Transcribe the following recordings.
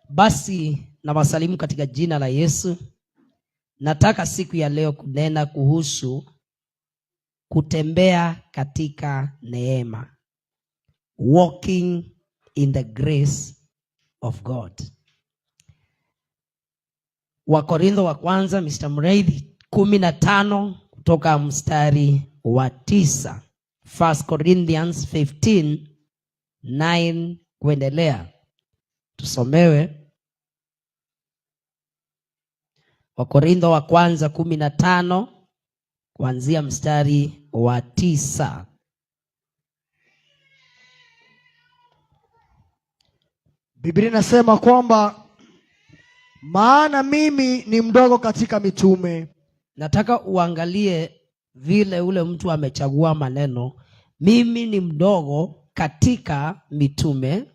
Basi na wasalimu katika jina la Yesu. Nataka siku ya leo kunena kuhusu kutembea katika neema. Walking in the grace of God. Wakorintho wa kwanza Mr. Mreithi 15 kutoka mstari wa 9. 1 Corinthians 15:9 kuendelea. Tusomewe. Wakorintho wa kwanza 15 kuanzia mstari wa 9. Biblia inasema kwamba maana mimi ni mdogo katika mitume. Nataka uangalie vile ule mtu amechagua maneno. Mimi ni mdogo katika mitume,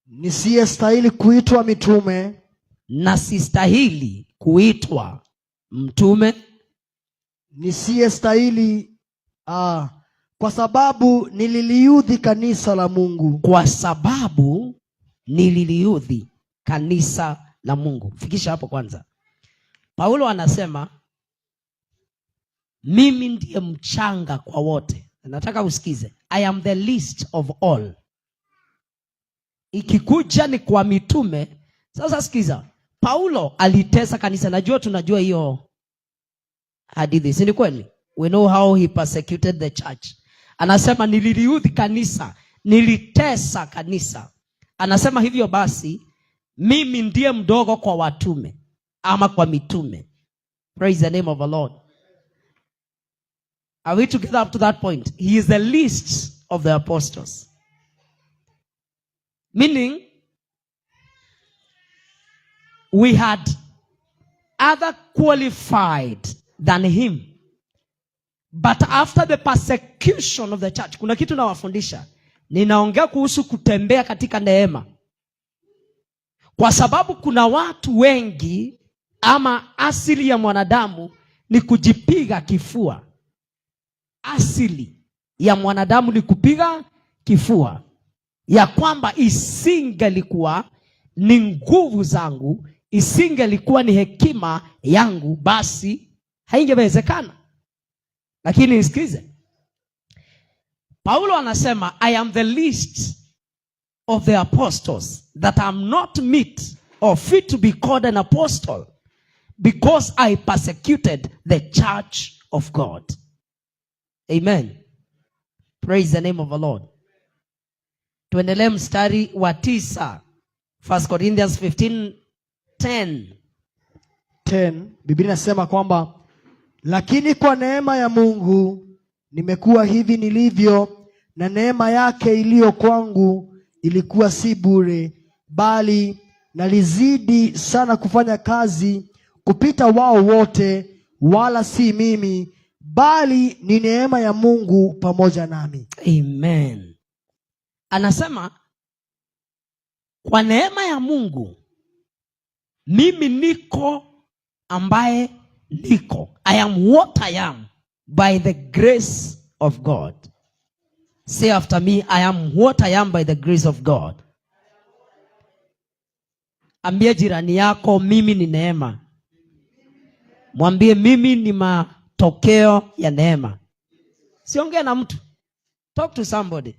nisiyestahili kuitwa mitume, na sistahili kuitwa mtume, nisiyestahili kwa sababu nililiudhi kanisa la Mungu. Kwa sababu nililiudhi kanisa la Mungu. Fikisha hapo kwanza. Paulo anasema mimi ndiye mchanga kwa wote. Nataka usikize. I am the least of all. Ikikuja ni kwa mitume. Sasa sikiza. Paulo alitesa kanisa. Najua tunajua hiyo hadithi. Si ni kweli? We know how he persecuted the church. Anasema nililiudhi kanisa, nilitesa kanisa. Anasema hivyo basi mimi ndiye mdogo kwa watume ama kwa mitume. Praise the name of the Lord. Are we together up to that point? He is the least of the apostles. Meaning, we had other qualified than him. But after the persecution of the church, kuna kitu nawafundisha. Ninaongea kuhusu kutembea katika neema. Kwa sababu kuna watu wengi ama asili ya mwanadamu ni kujipiga kifua. Asili ya mwanadamu ni kupiga kifua. Ya kwamba isingelikuwa ni nguvu zangu, isingelikuwa ni hekima yangu, basi haingewezekana. Lakini nisikize. Paulo anasema I am the least of the apostles, that I am not meet or fit to be called an apostle, because I persecuted the church of God. Amen. Praise the name of the Lord. Tuendelee mstari wa 9. 1 Corinthians 15:10. Biblia inasema kwamba lakini kwa neema ya Mungu nimekuwa hivi nilivyo, na neema yake iliyo kwangu ilikuwa si bure, bali nalizidi sana kufanya kazi kupita wao wote, wala si mimi, bali ni neema ya Mungu pamoja nami. Amen. Anasema kwa neema ya Mungu mimi niko ambaye niko. I am what I am by the grace of God. Say after me, I am what I am by the grace of God. Ambia jirani yako mimi ni neema. Mwambie mimi ni matokeo ya neema. Siongea na mtu. Talk to somebody.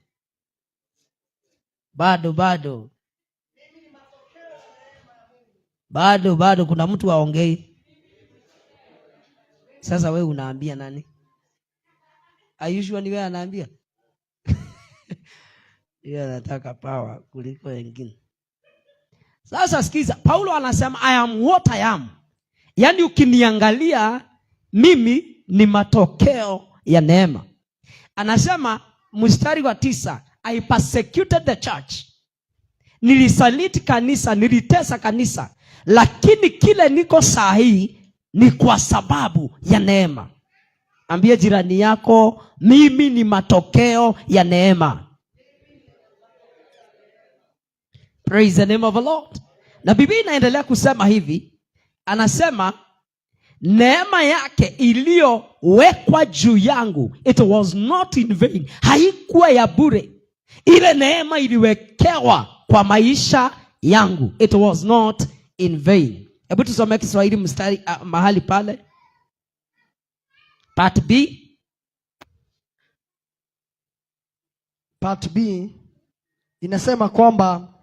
Bado kuna mtu aongei. Sasa wewe unaambia nani? Usually wewe anaambia. Yeye anataka power kuliko wengine. Sasa sikiza, Paulo anasema I am what I am. Yaani ukiniangalia mimi ni matokeo ya neema. Anasema mstari wa 9, I persecuted the church. Nilisaliti kanisa, nilitesa kanisa, lakini kile niko sahihi ni kwa sababu ya neema. Ambia jirani yako mimi ni matokeo ya neema. Praise the name of the Lord. Na Biblia inaendelea kusema hivi, anasema neema yake iliyowekwa juu yangu, it was not in vain. Haikuwa ya bure. Ile neema iliwekewa kwa maisha yangu. It was not in vain. Hebu tusome Kiswahili mstari mahali pale. Part B. Part B inasema kwamba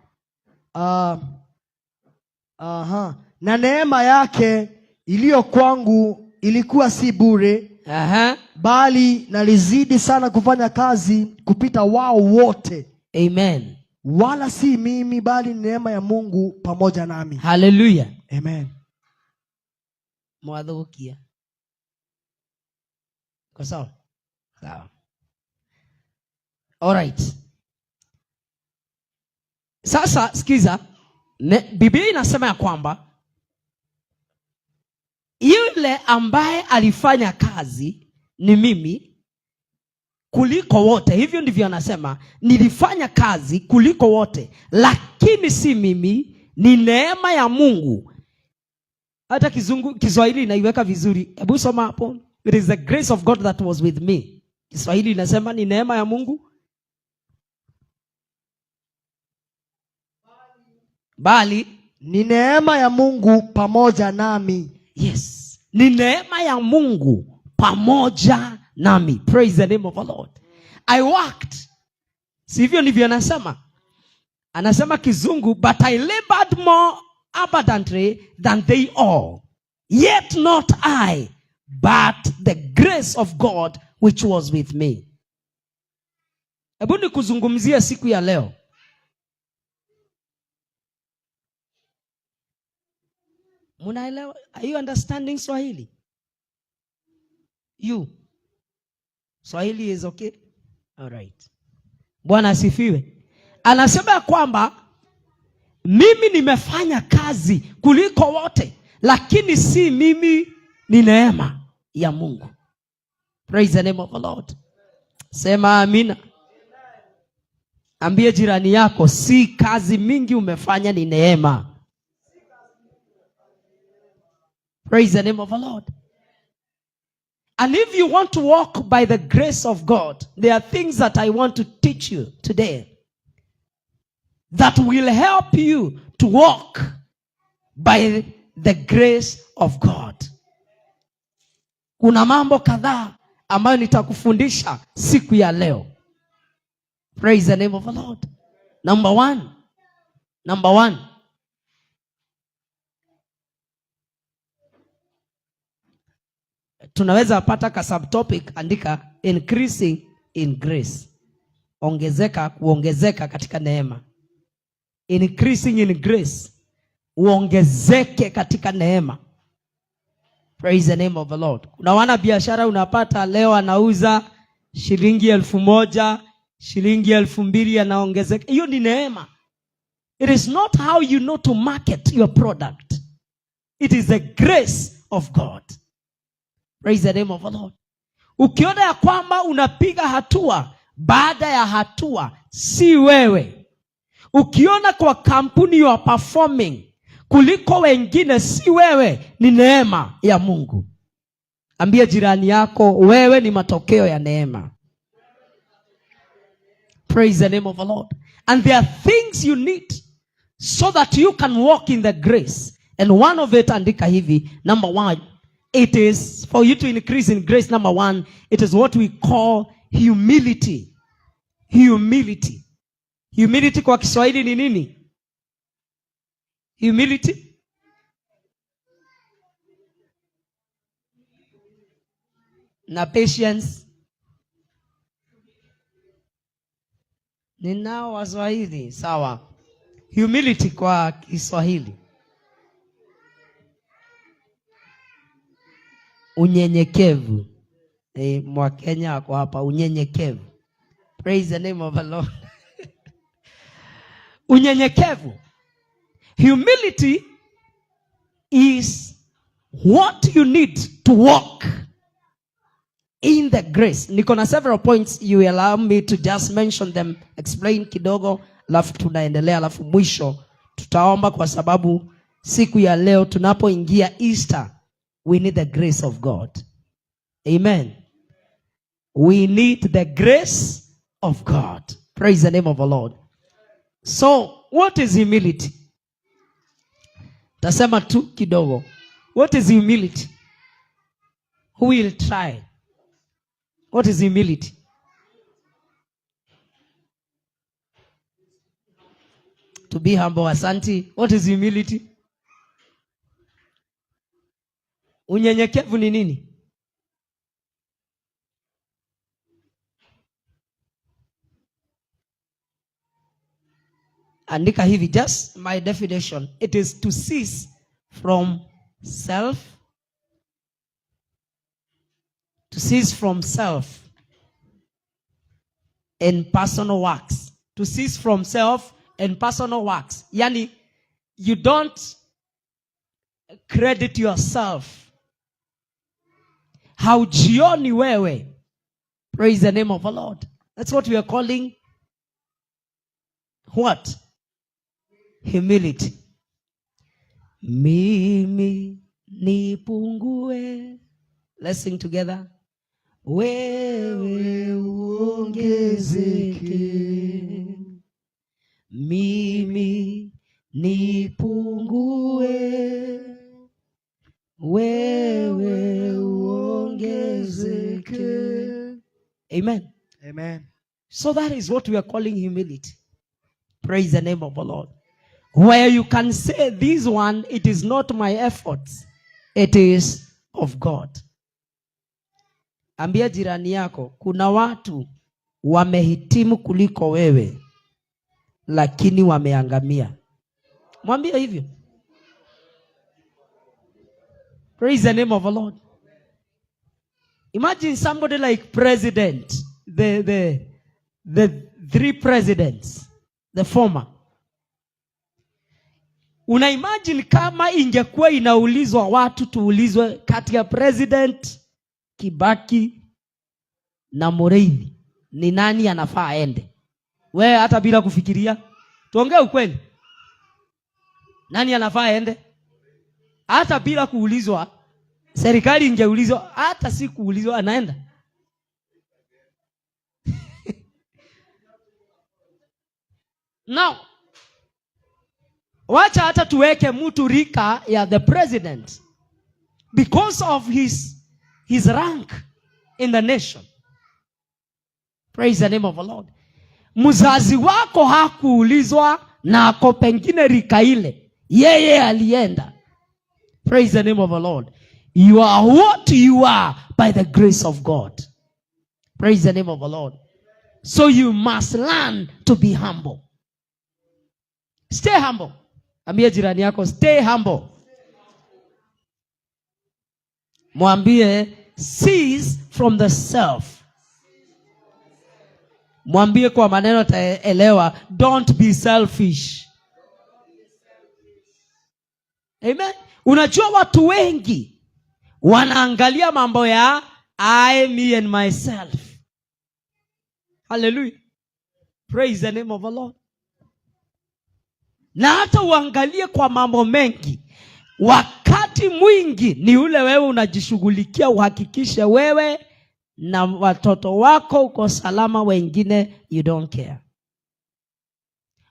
na neema yake iliyo kwangu ilikuwa si bure, bali nalizidi sana kufanya kazi kupita wao wote. Amen. Wala si mimi, bali neema ya Mungu pamoja nami. Hallelujah. Amen. Mwadhukia. Kwa sawa? Sawa. All right. Sasa sikiza, Biblia inasema ya kwamba yule ambaye alifanya kazi ni mimi kuliko wote. Hivyo ndivyo anasema, nilifanya kazi kuliko wote, lakini si mimi, ni neema ya Mungu. Hata Kiswahili inaiweka vizuri. Hebu soma hapo. It is the grace of God that was with me. Kiswahili inasema ni neema ya Mungu. Bali ni neema ya Mungu pamoja nami. Yes. Ni neema ya Mungu pamoja nami. Praise the name of the Lord. I worked. Sivyo ndivyo anasema. Anasema kizungu, but I labored more abundantly than they all. Yet not I, but the grace of God which was with me. Hebu nikuzungumzia siku ya leo. Munaelewa? Are you understanding Swahili? You. Swahili is okay? All right. Bwana asifiwe. Anasema ya kwamba mimi nimefanya kazi kuliko wote, lakini si mimi, ni neema ya Mungu. Praise the name of the Lord. Sema amina. Ambie jirani yako, si kazi mingi umefanya, ni neema. Praise the name of the Lord. And if you want to walk by the grace of God, there are things that I want to teach you today that will help you to walk by the grace of God. Kuna mambo kadhaa ambayo nitakufundisha siku ya leo. Praise the name of the Lord. Number one. Tunaweza pata ka subtopic, andika increasing in grace. Kuongezeka katika neema. Increasing in grace. Uongezeke katika neema. Praise the name of the Lord. Kuna wana biashara unapata leo anauza shilingi 1,000, shilingi 2,000 anaongezeka. Hiyo ni neema. It is not how you know to market your product. It is the grace of God. Praise the name of the Lord. Ukiona ya kwamba unapiga hatua baada ya hatua, si wewe. Ukiona kwa kampuni you are performing kuliko wengine, si wewe, ni neema ya Mungu. Ambia jirani yako, wewe ni matokeo ya neema. Praise the name of the Lord. And there are things you need so that you can walk in the grace. And one of it, andika hivi, number 1, it is for you to increase in grace. Number 1, it is what we call humility. Humility. Humility kwa Kiswahili ni nini? Humility. Na patience. Ninao Waswahili, sawa. Humility kwa Kiswahili. Unyenyekevu. Mwa Kenya wako hapa, unyenyekevu. Praise the name of the Lord. Unyenyekevu. Humility is what you need to walk in the grace. Niko na several points, you allow me to just mention them, explain kidogo, alafu tunaendelea, alafu mwisho tutaomba, kwa sababu siku ya leo tunapoingia Easter, we need the grace of God. Amen. We need the grace of God. Praise the name of the Lord. So, what is humility? Tasema tu kidogo. What is humility? Who will try? What is humility? To be humble. Asanti. What is humility? Unyenyekevu ni nini? Andika hivi, just my definition. It is to cease from self. To cease from self and personal works. To cease from self and personal works. Yani, you don't credit yourself. Haujioni wewe. Praise the name of the Lord. That's what we are calling what? Humility. Mimi nipungue. Let's sing together. Wewe uongezeke. Mimi nipungue. Wewe uongezeke. Amen. Amen. So that is what we are calling humility. Praise the name of the Lord. Where you can say this one, it is not my efforts. It is of God. Ambia jirani yako, kuna watu wamehitimu kuliko wewe, lakini wameangamia. Mwambie hivyo. Praise the name of the Lord. Imagine somebody like president, the three presidents, the former. Una imagine kama ingekuwa inaulizwa watu tuulizwe kati ya President Kibaki na Mureithi, ni nani anafaa aende? Wewe hata bila kufikiria, tuongee ukweli. Nani anafaa aende? Hata bila kuulizwa, serikali ingeulizwa, hata si kuulizwa anaenda. Now, wacha hata tuweke mtu rika ya the president because of his rank in the nation. Praise the name of the Lord. Mzazi wako hakuulizwa na ako pengine rika ile, yeye alienda. Praise the name of the Lord. You are what you are by the grace of God. Praise the name of the Lord. So you must learn to be humble. Stay humble. Ambia jirani yako, stay humble. Mwambie, cease from the self. Mwambie kwa maneno taelewa, don't be selfish. Amen. Unajua watu wengi wanaangalia mambo ya I, me and myself. Hallelujah. Praise the name of the Lord. Na hata uangalie kwa mambo mengi, wakati mwingi ni ule wewe unajishughulikia uhakikishe wewe na watoto wako uko salama, wengine you don't care.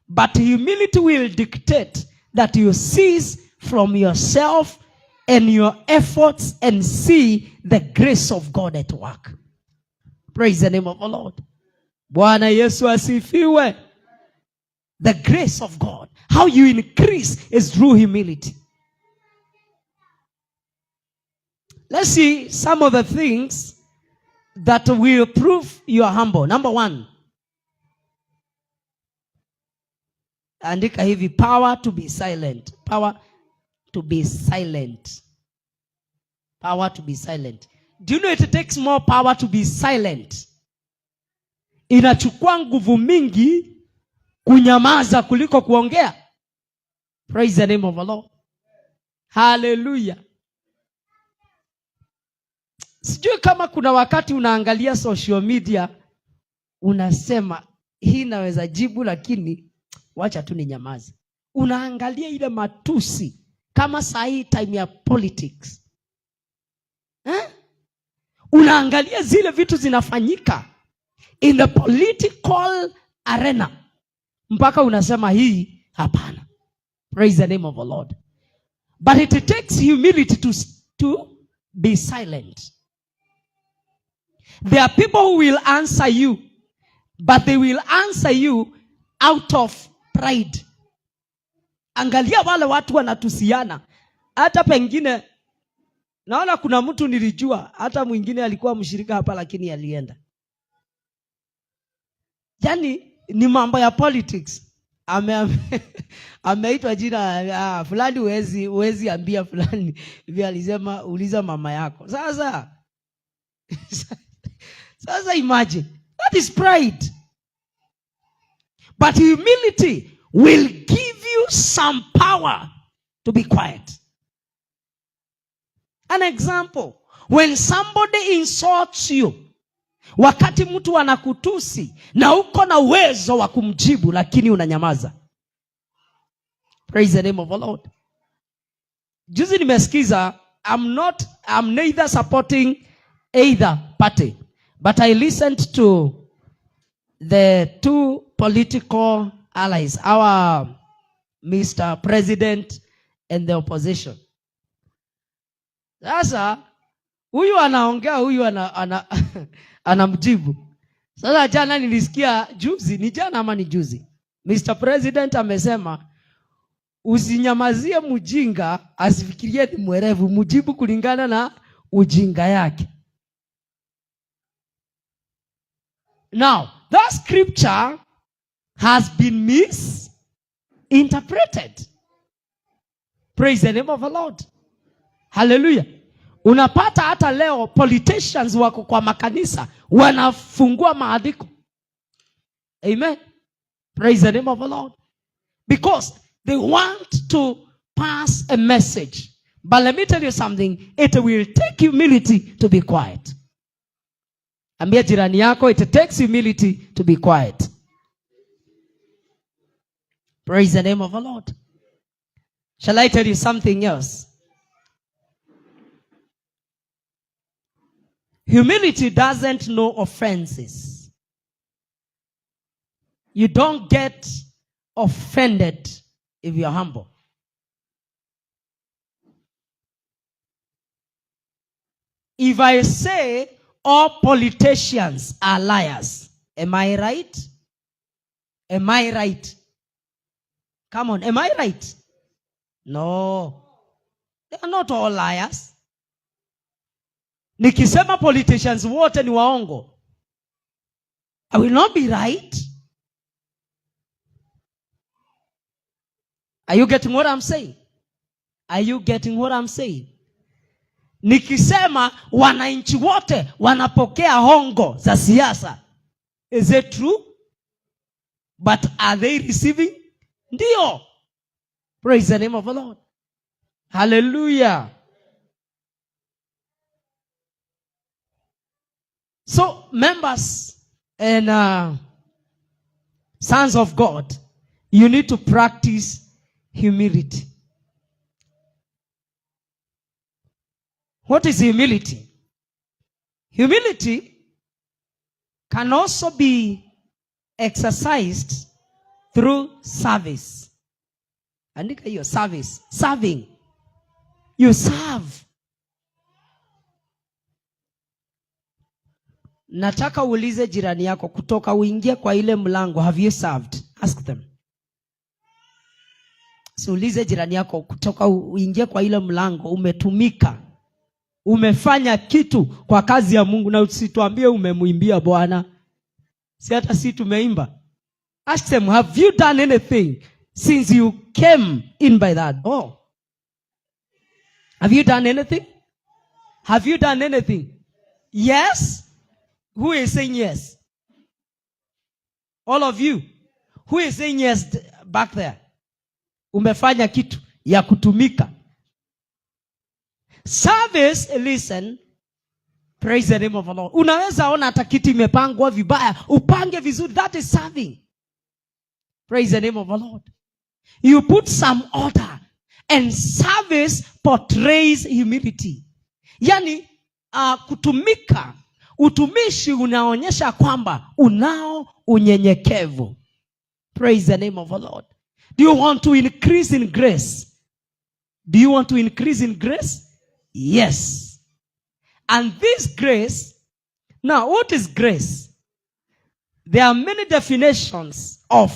But humility will dictate that you cease from yourself and your efforts and see the grace of God at work. Praise the name of the Lord. Bwana Yesu asifiwe. The grace of God. How you increase is through humility. Let's see some of the things that will prove you are humble. Number one. Andika hivi, power to be silent. Power to be silent. Power to be silent. Do you know it takes more power to be silent? Inachukua nguvu mingi kunyamaza kuliko kuongea. Praise the name of the Lord. Hallelujah. Sijui kama kuna wakati unaangalia social media unasema hii naweza jibu lakini wacha tu ninyamaze. Unaangalia ile matusi kama saa hii time ya politics. Unaangalia zile vitu zinafanyika in the political arena, mpaka unasema hii hapana. Praise the name of the Lord. But it takes humility to be silent. There are people who will answer you, but they will answer you out of pride. Angalia wale watu wanatusiana. Hata pengine naona kuna mtu nilijua, hata mwingine alikuwa mshirika hapa lakini alienda. Yaani ni mambo ya politics. Ameitwa jina fulani, huwezi ambia fulani. Hivi alisema uliza mama yako. Sasa imagine, that is pride. But humility will give you some power to be quiet. An example, when somebody insults you, wakati mtu anakutusi na uko na uwezo wa kumjibu lakini unanyamaza. Praise the name of the Lord. Juzi nimesikiza, I'm neither supporting either party, but I listened to the two political allies, our Mr. President and the opposition. Sasa huyu anaongea, huyu anamjibu. Sasa jana nilisikia, ni jana ama ni juzi, Mr. President amesema usinyamazie mjinga asifikirie ni mwerevu, mjibu kulingana na ujinga yake. Now, that scripture has been misinterpreted. Praise the name of the Lord. Hallelujah. Unapata hata leo politicians wako kwa makanisa wanafungua maandiko. Amen. Praise the name of the Lord. Because they want to pass a message. But let me tell you something, it will take humility to be quiet. Ambia jirani yako, it takes humility to be quiet. Praise the name of the Lord. Shall I tell you something else? Humility doesn't know offenses. You don't get offended if you're humble. If I say all politicians are liars, am I right? Am I right? Come on, am I right? No. They are not all liars. Nikisema politicians wote ni waongo, I will not be right. Are you getting what I'm saying? Are you getting what I'm saying? Nikisema wananchi wote wanapokea hongo za siasa, is it true? But are they receiving? Ndio. Praise the name of the Lord. Hallelujah. So, members and sons of God, you need to practice humility. What is humility? Humility can also be exercised through service. Andika hiyo, service. Serving. You serve. Nataka uulize jirani yako, kutoka uingie kwa ile mlango, have you served? Ask them. Ulize jirani yako, kutoka uingie kwa ile mlango, umetumika, umefanya kitu kwa kazi ya Mungu, na usituambie umemuimbia Bwana. Si hata si tumeimba. Ask them, have you done anything since you came in by that door? Have you done anything? Have you done anything? Yes? Who is saying yes? All of you. Who is saying yes back there? Umefanya kitu ya kutumika. Service, listen. Praise the name of the Lord. Unaweza ona hata kiti imepangwa vibaya, upange vizuri. That is serving. Praise the name of the Lord. You put some order, and service portrays humility. Yani kutumika, utumishi unaonyesha kwamba unao unyenyekevu. Praise the name of the Lord. Do you want to increase in grace? Do you want to increase in grace? Yes. And this grace, now what is grace? There are many definitions of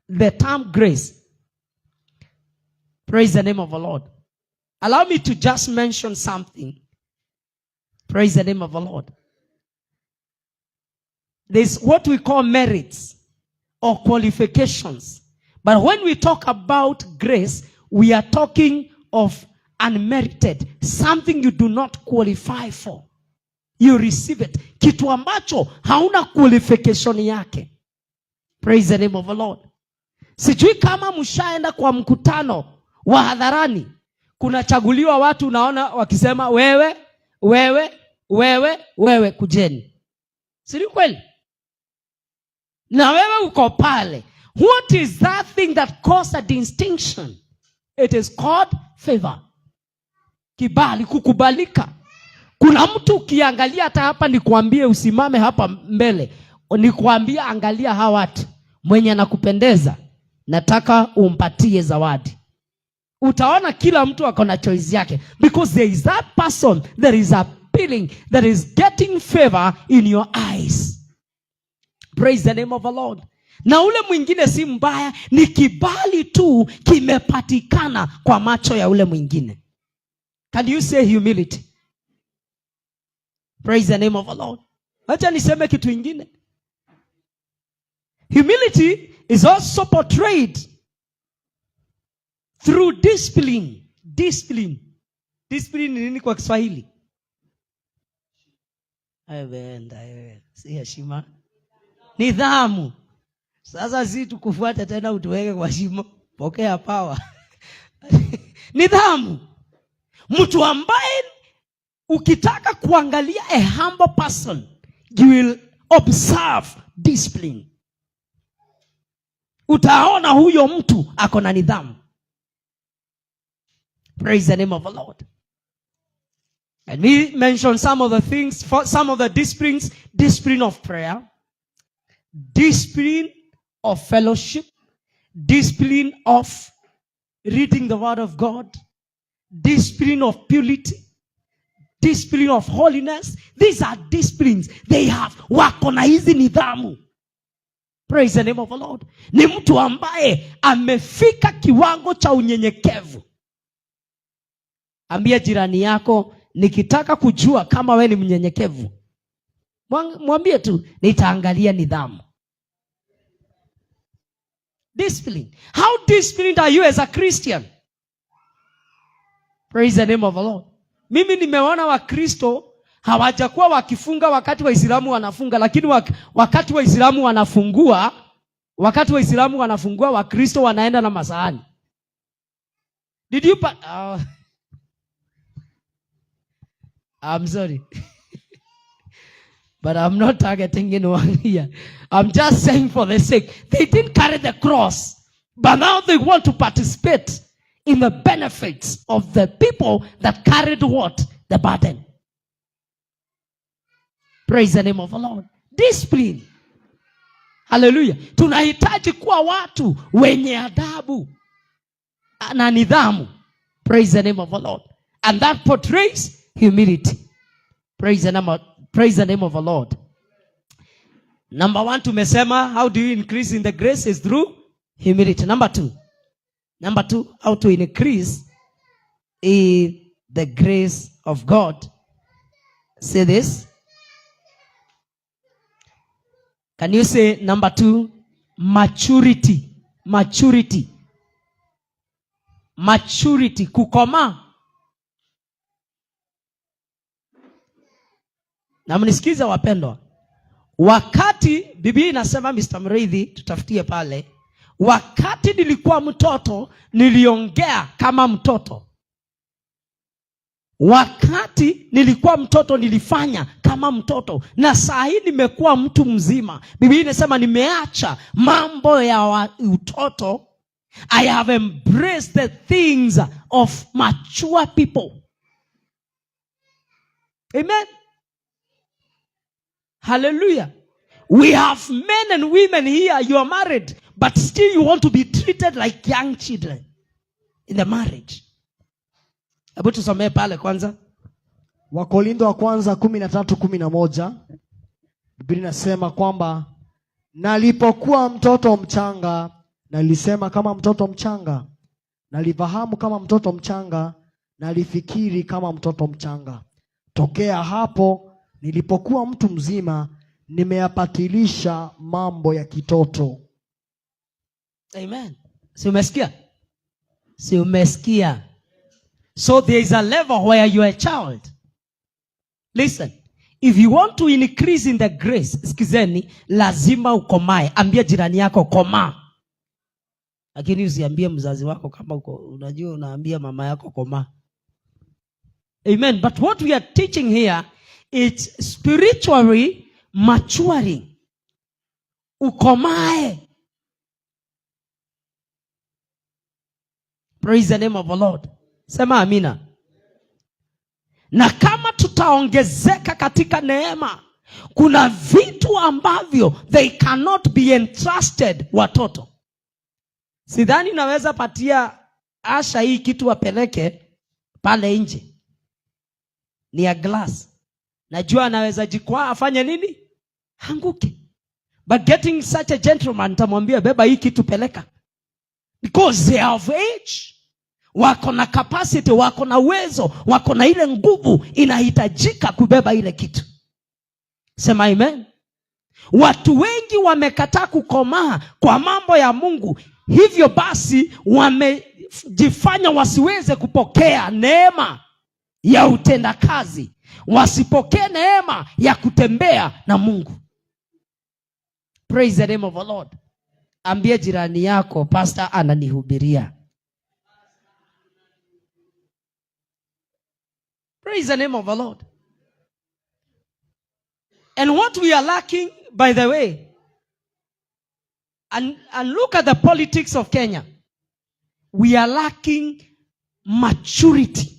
the term grace. Praise the name of the Lord. Allow me to just mention something. Praise the name of the Lord. There's what we call merits or qualifications. But when we talk about grace, we are talking of unmerited, something you do not qualify for. You receive it. Kitu ambacho hauna qualification yake. Praise the name of the Lord. Sijui kama mshaenda kwa mkutano wa hadharani, kuna chaguliwa watu unaona wakisema wewe kujeni. Si kweli? Na wewe uko pale. What is that thing that causes a distinction? It is called favor. Kibali, kukubalika. Kuna mtu ukiangalia hata hapa nikuambie usimame hapa mbele. Nikuambie angalia hawa watu. Mwenye anakupendeza, nataka umpatie zawadi. Utaona kila mtu ako na choice yake. Because there is that person that is appealing, that is getting favor in your eyes. Praise the name of the Lord. Na ule mwingine si mbaya, ni kibali tu kimepatikana kwa macho ya ule mwingine. Can you say humility? Praise the name of the Lord. Acha niseme kitu ingine. Humility is also portrayed through discipline. Discipline. Discipline ni nini kwa Kiswahili? Si heshima. Nidhamu. Sasa si tukufuata tena utuweke kwa shimo. Pokea power. Nidhamu. Mtu ambaye ukitaka kuangalia a humble person, you will observe discipline. Utaona huyo mtu ako na nidhamu. Praise the name of the Lord. And we mention some of the things, for some of the disciplines: discipline of prayer, discipline of fellowship, discipline of reading the word of God, discipline of purity, discipline of holiness. These are disciplines. They have wako na hizi nidhamu. Praise the name of the Lord. Ni mtu ambaye amefika kiwango cha unyenyekevu. Ambia jirani yako, nikitaka kujua kama we ni mnyenyekevu, mwambie tu, nitaangalia nidhamu. Discipline. How disciplined are you as a Christian? Praise the name of the Lord. Mimi nimeona Wakristo hawajakuwa wakifunga wakati Waislamu wanafunga, lakini wakati Waislamu wanafungua, Wakristo wanaenda na masahani. Did you I'm sorry. But I'm not targeting anyone here. I'm just saying for the sake. They didn't carry the cross, but now they want to participate in the benefits of the people that carried what? The burden. Praise the name of the Lord. Discipline. Hallelujah. Tunahitaji kuwa watu wenye adabu na nidhamu. Praise the name of the Lord. And that portrays humility. Praise the name of the Lord. Number 1, tumesema, how do you increase in the grace? Is through humility. Number 2, how to increase in the grace of God. Say this. Can you say number 2? Maturity. Maturity. Kukoma. Na mnisikiza wapendwa. Wakati Biblia inasema, Mr. Mreithi tutafutie pale, wakati nilikuwa mtoto niliongea kama mtoto. Wakati nilikuwa mtoto nilifanya kama mtoto, na saa hii nimekuwa mtu mzima. Biblia inasema nimeacha mambo ya utoto. I have embraced the things of mature people. Amen. Hallelujah. We have men and women here, you are married, but still you want to be treated like young children in the marriage. Hebu tusomee pale kwanza. Wakorintho wa kwanza 13:11. Biblia inasema kwamba nalipokuwa mtoto mchanga nalisema kama mtoto mchanga, nalifahamu kama mtoto mchanga, nalifikiri kama mtoto mchanga. Tokea hapo nilipokuwa mtu mzima nimeyapatilisha mambo ya kitoto. Amen. Si umesikia? Si umesikia? So there is a level where you are a child. Listen. If you want to increase in the grace, sikizeni, lazima ukomae. Ambia jirani yako komaa. Lakini usiambie mzazi wako kama unajua unaambia mama yako komaa. Amen. But what we are teaching here, it's spiritually maturing. Ukomae. Praise the name of the Lord. Sema amina. Na kama tutaongezeka katika neema, kuna vitu ambavyo they cannot be entrusted watoto. Sidhani naweza patia Asha hii kitu apeleke pale nje. Ni ya glass. Najua anaweza jikwaa afanye nini? Anguke. But getting such a gentleman, tamwambia beba hii kitu peleka. Because they are of age. Wako na capacity, wako na uwezo, wako na ile nguvu inahitajika kubeba ile kitu. Sema amen. Watu wengi wamekataa kukomaa kwa mambo ya Mungu. Hivyo basi wamejifanya wasiweze kupokea neema ya utendakazi. Wasipokee neema ya kutembea na Mungu. Praise the name of the Lord. Ambie jirani yako, pastor ananihubiria. Praise the name of the Lord. And what we are lacking, by the way, and look at the politics of Kenya. We are lacking maturity.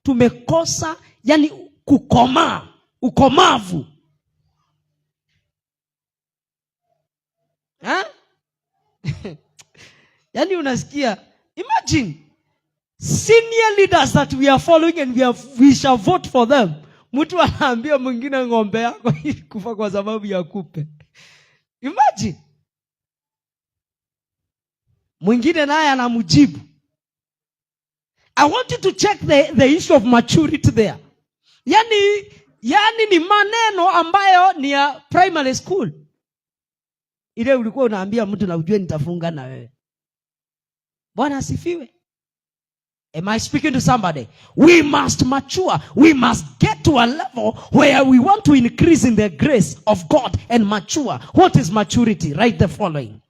Tumekosa, yani kukomaa, ukomavu. Yani unasikia, imagine senior leaders that we are following and we shall vote for them. Mtu anaambia mwingine ng'ombe yako kufa kwa sababu ya kupe. Imagine. Mwingine naye anamjibu. I want you to check the issue of maturity there. Yani ni maneno ambayo ni ya primary school. Ile ulikuwa unaambia mtu na ujue nitafunga na wewe. Bwana asifiwe. Am I speaking to somebody? We must mature. We must get to a level where we want to increase in the grace of God and mature. What is maturity? Write the following.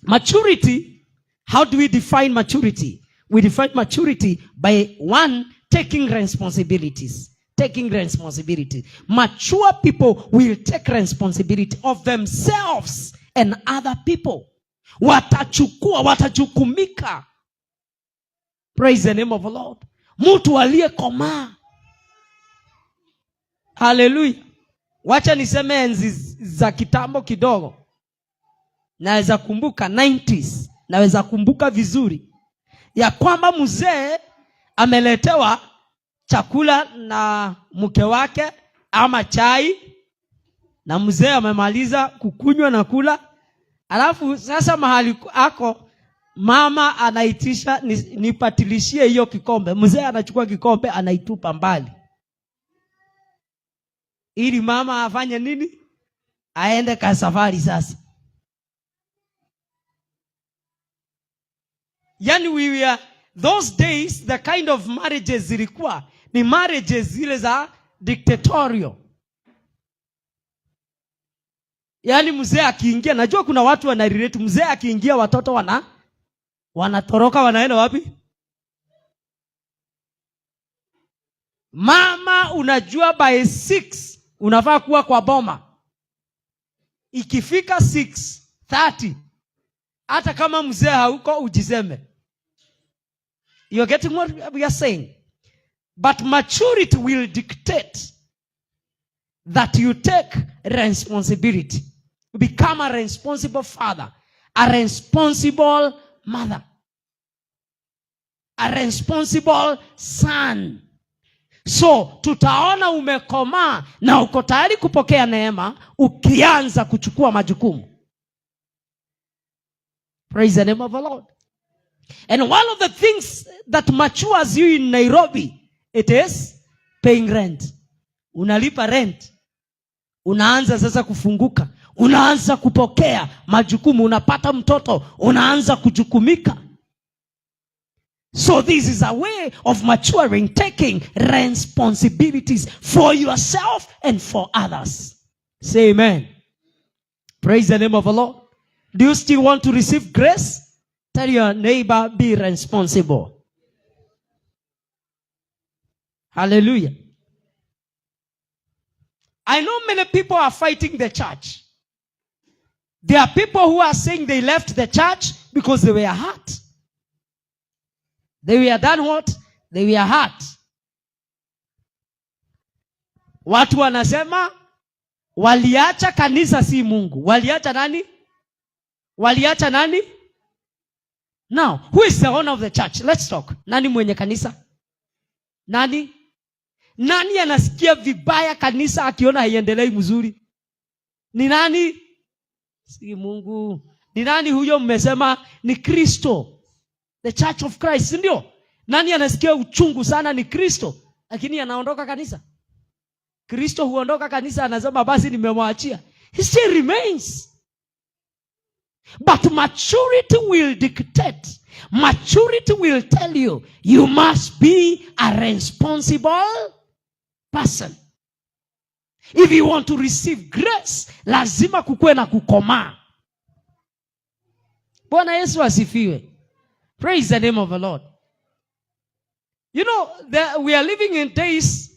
Maturity, how do we define maturity? We define maturity by one, taking responsibilities. Taking responsibility. Mature people will take responsibility of themselves and other people. Watajukumika. Praise the name of the Lord. Mtu aliyekomaa. Hallelujah. Wacha niseme enzi za kitambo kidogo. Naweza kumbuka 90s. Naweza kumbuka vizuri. Ya kwamba mzee ameletewa chakula na mke wake ama chai. Na mzee amemaliza kukunywa na kula. Alafu sasa mahali ako mama anaitisha nipatilishie hiyo kikombe. Mzee anachukua kikombe anaitupa mbali. Ili mama afanye nini? Aende kwa safari sasa. Yani we were, those days the kind of marriages zilikuwa ni marriages zile za dictatorial. Yani mzee akiingia, najua kuna watu wanarelate, mzee akiingia watoto wanatoroka wanaenda wapi? Mama unajua by 6 unafaa kuwa kwa boma. Ikifika 6:30 hata kama mzee hauko ujiseme. You're getting what we are saying? But maturity will dictate that you take responsibility. You become a responsible father, a responsible mother. a responsible son. So tutaona umekomaa na uko tayari kupokea neema ukianza kuchukua majukumu. Praise the name of the Lord. And one of the things that matures you in Nairobi, it is paying rent. Unalipa rent. Unaanza sasa kufunguka. Unaanza kupokea majukumu. Unapata mtoto. Unaanza kujukumika. So this is a way of maturing, taking responsibilities for yourself and for others. Say amen. Praise the name of the Lord. Do you still want to receive grace? Tell your neighbor, be responsible. Hallelujah. I know many people are fighting the church. There are people who are saying they left the church because they were hurt. They were done what? They were hurt. Watu wanasema waliacha kanisa si Mungu. Waliacha nani? Waliacha nani? Now, who is the owner of the church? Let's talk. Nani mwenye kanisa? Nani? Nani anasikia vibaya kanisa akiona haiendelei mzuri? Ni nani? Si Mungu. Ni nani huyo mmesema? Ni Kristo. The Church of Christ, ndio? Nani anasikia uchungu sana? Ni Kristo. Lakini anaondoka kanisa. Kristo huondoka kanisa, anasema basi nimemwachia. He still remains. But maturity will dictate. Maturity will tell you, you must be a responsible person. If you want to receive grace, lazima kukue na kukomaa. Bwana Yesu asifiwe. Praise the name of the Lord. You know, we are living in days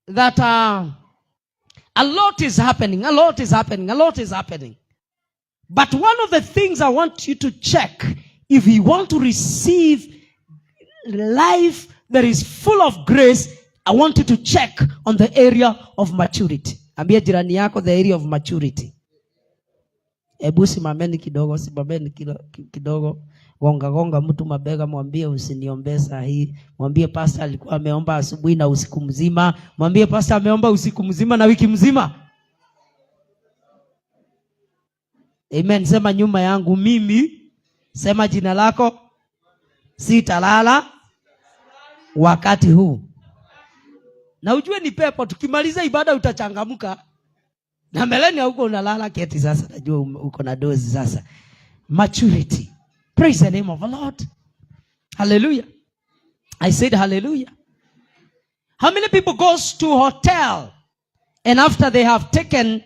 that a lot is happening. A lot is happening. A lot is happening. But one of the things I want you to check, if you want to receive life that is full of grace, I want you to check on the area of maturity. Ambia jirani yako, the area of maturity. Ebu simameni kidogo, simameni kidogo. Gonga mtu mabega, mwambie usiniombee saa hii. Mwambie pastor alikuwa ameomba asubuhi na usiku mzima. Mwambie pastor ameomba usiku mzima na wiki mzima. Amen. Sema nyuma yangu, mimi. Sema jina lako. Sitalala wakati huu. Na ujue ni pepo, tukimaliza ibada utachangamuka. Na mbeleni huko unalala keti sasa, najua uko na dozi sasa. Maturity. Praise the name of the Lord. Hallelujah. I said hallelujah. How many people goes to hotel and after they have taken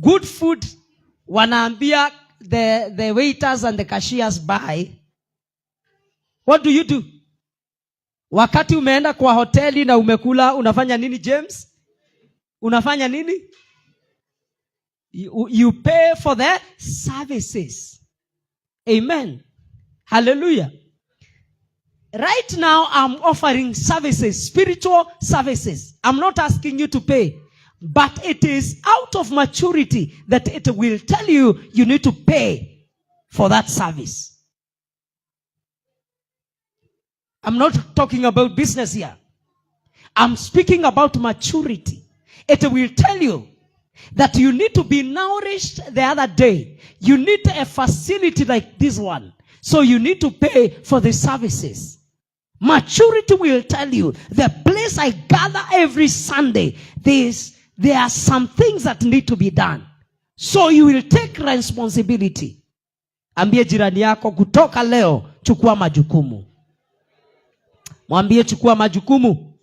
good food, wanaambia the waiters and the cashiers buy? What do you do? Wakati umeenda kwa hoteli na umekula, unafanya nini James? Unafanya nini? You pay for the services. Amen. Hallelujah. Right now I'm offering services, spiritual services. I'm not asking you to pay. But it is out of maturity that it will tell you need to pay for that service. I'm not talking about business here. I'm speaking about maturity. It will tell you that you need to be nourished the other day. You need a facility like this one. So you need to pay for the services. Maturity will tell you, the place I gather every Sunday, there are some things that need to be done. So you will take responsibility. Ambie jirani yako, kutoka leo chukua majukumu. Mwambie chukua majukumu.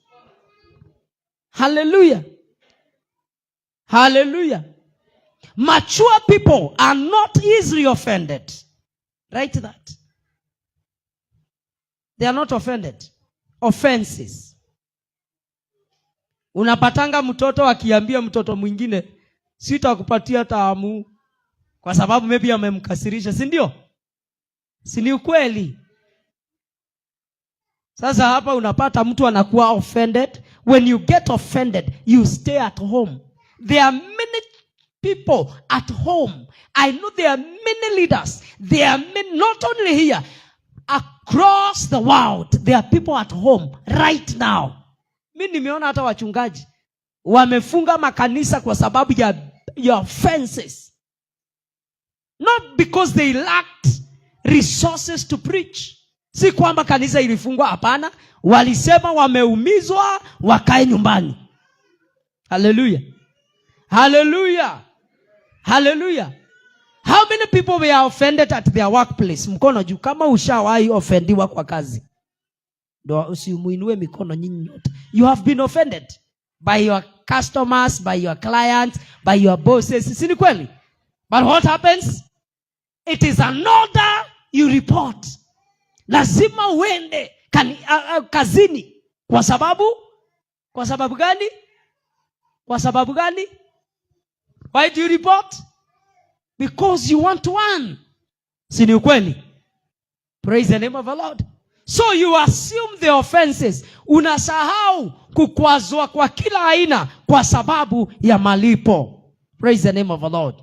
Hallelujah. Hallelujah. Mature people are not easily offended. Write that. They are not offended. Offenses. Unapatanga mtoto akiambia mtoto mwingine, sitakupatia taamu kwa sababu maybe amemkasirisha, si ndio? Si ni ukweli? Sasa hapa unapata mtu anakuwa offended. When you get offended, you stay at home. There are many people at home. I know there are many leaders. There are many, not only here. across the world, there are people at home right now. Mimi nimeona hata wachungaji wamefunga makanisa kwa sababu ya offenses. Not because they lacked resources to preach. Si kwamba kanisa ilifungwa, hapana. Walisema wameumizwa wakae nyumbani. Hallelujah. Hallelujah. Hallelujah. How many people were offended at their workplace? Mkono juu kama ushawahi offendiwa kwa kazi. Ndio usimuinue mikono nyinyi yote. You have been offended by your customers, by your clients, by your bosses. Si ni kweli? But what happens? It is an order you report. Lazima uende kazini. Kwa sababu gani? Kwa sababu gani? Why do you report? Because you want to earn. Si ni ukweli? Praise the name of the Lord. So you assume the offenses. Unasahau kukwazwa kwa kila aina kwa sababu ya malipo. Praise the name of the Lord.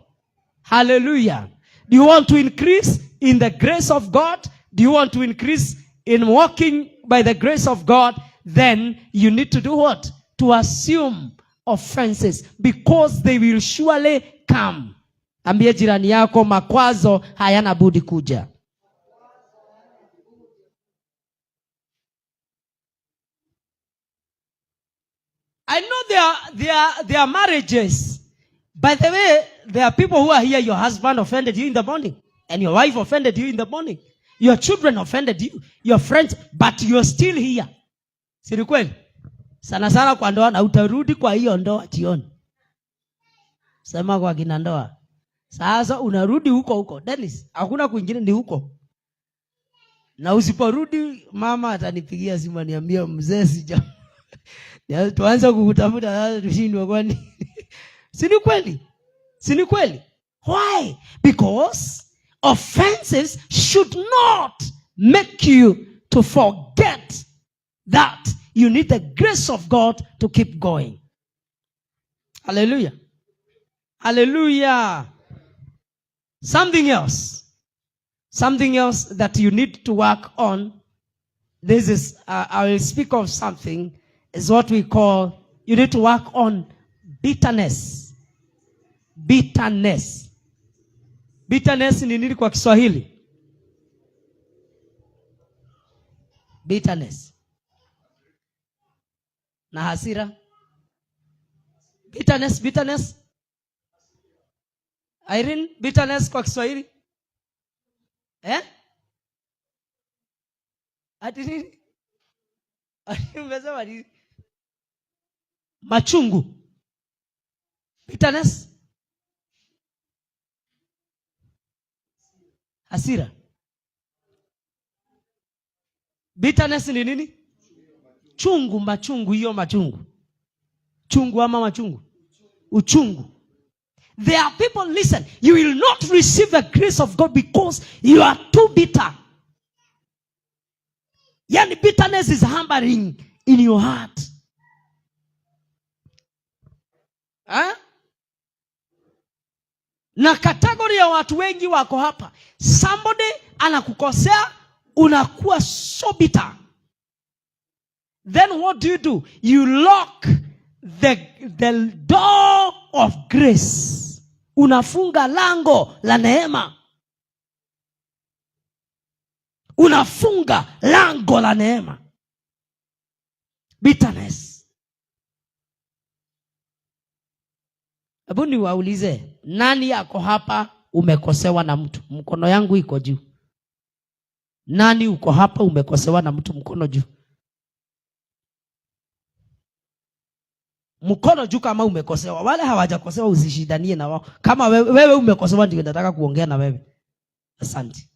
Hallelujah. Do you want to increase in the grace of God? Do you want to increase in walking by the grace of God? Then you need to do what? To assume offenses, because they will surely come. Ambie jirani yako, makwazo hayana budi kuja. I know there are marriages. By the way, there are people who are here, your husband offended you in the morning, and your wife offended you in the morning. Your children offended you, your friends, but you're still here. Si ni kweli? Sana sana kwa ndoa, na utarudi kwa hiyo ndoa jioni. Sema kwa kina ndoa. Sasa unarudi huko. Dennis, hakuna kwingine, ni huko. Na usiporudi mama atanipigia simu niambie mzee sija. Tuanze kukutafuta sasa tushindwe kwani. Si ni kweli? Si ni kweli? Why? Because offenses should not make you to forget that you need the grace of God to keep going. Hallelujah. Hallelujah. Something else that you need to work on. This is, I will speak of something, is what we call, you need to work on bitterness. Bitterness. Bitterness ni nini kwa Kiswahili? Bitterness. Na hasira. Bitterness. Irene, bitterness kwa Kiswahili? Ati nini? Umesema nini? Machungu. Bitterness. Hasira. Bitterness ni nini? Machungu, hiyo machungu. Chungu ama machungu? Uchungu. There are people, listen, you will not receive the grace of God because you are too bitter. Yani bitterness is harboring in your heart. Na kategori ya watu wengi wako hapa. Somebody anakukosea, unakuwa so bitter. Then what do? You lock the door of grace. Unafunga lango la neema. Unafunga lango la neema. Bitterness. Hebu niwaulize, nani yako hapa umekosewa na mtu? Mkono yangu iko juu. Nani uko hapa umekosewa na mtu? Mkono juu. Mkono juu kama umekosewa. Wale hawajakosewa usishindanie na wao. Kama wewe umekosewa ndio nataka kuongea na wewe. Asante.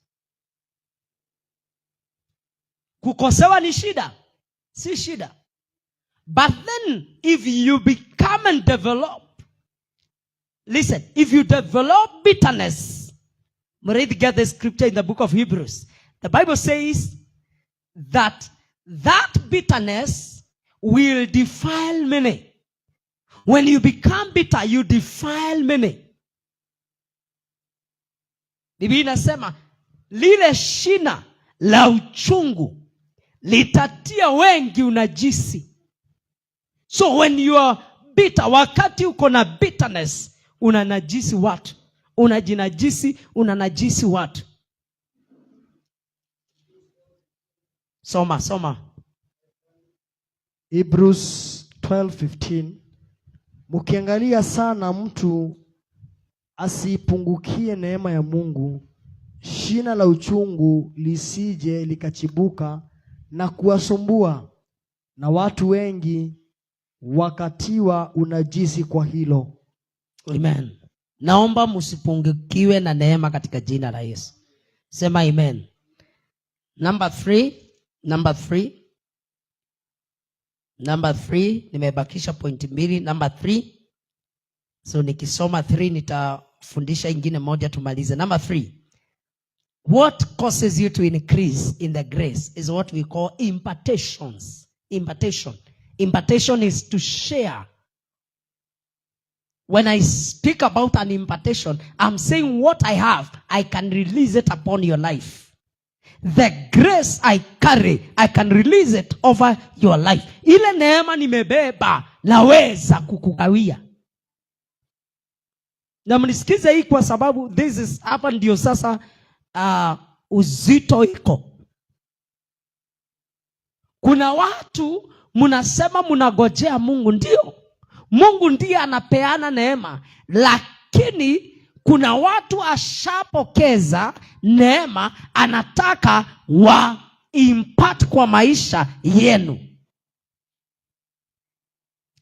Kukosewa ni shida. Si shida. But then if you become and develop, listen, if you develop bitterness, get the scripture in the book of Hebrews. The Bible says that bitterness will defile many. When you become bitter, you defile many. Biblia inasema lile shina la uchungu litatia wengi unajisi. So when you are bitter, wakati uko na bitterness, unanajisi watu, unajinajisi, unanajisi watu. Soma Hebrews 12:15. Mkiangalia sana mtu asipungukie neema ya Mungu, shina la uchungu lisije likachibuka na kuwasumbua, na watu wengi wakatiwa unajisi kwa hilo. Amen. Naomba msipungukiwe na neema katika jina la Yesu. Sema amen. Number 3. Nimebakisha pointi 2. Number 3. So nikisoma 3 nitafundisha ingine moja tumalize. Number 3. What causes you to increase in the grace is what we call impartations. Impartation is to share. When I speak about an impartation, I'm saying what I have, I can release it upon your life. The grace I carry, I can release it over your life. Ile neema nimebeba, naweza kukugawia. Na mnisikize hii kwa sababu this is hapa ndio sasa uzito iko. Kuna watu mnasema mnagojea Mungu, ndio. Mungu ndiye anapeana neema, lakini kuna watu ashapokeza neema, anataka wa impact kwa maisha yenu.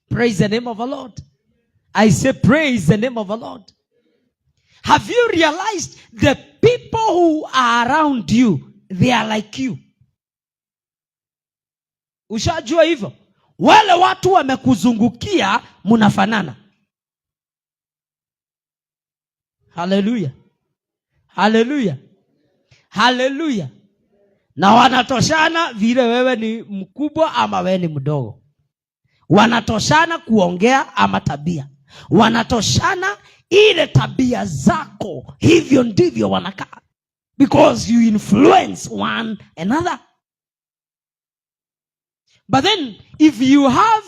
Praise the name of the Lord. I say praise the name of the Lord. Have you realized the people who are around you, they are like you? Ushajua hivyo? Wale watu wamekuzungukia mnafanana. Hallelujah. Hallelujah. Hallelujah. Na wanatoshana vile wewe ni mkubwa ama wewe ni mdogo. Wanatoshana kuongea ama tabia. Wanatoshana ile tabia zako, hivyo ndivyo wanakaa. Because you influence one another. But then if you have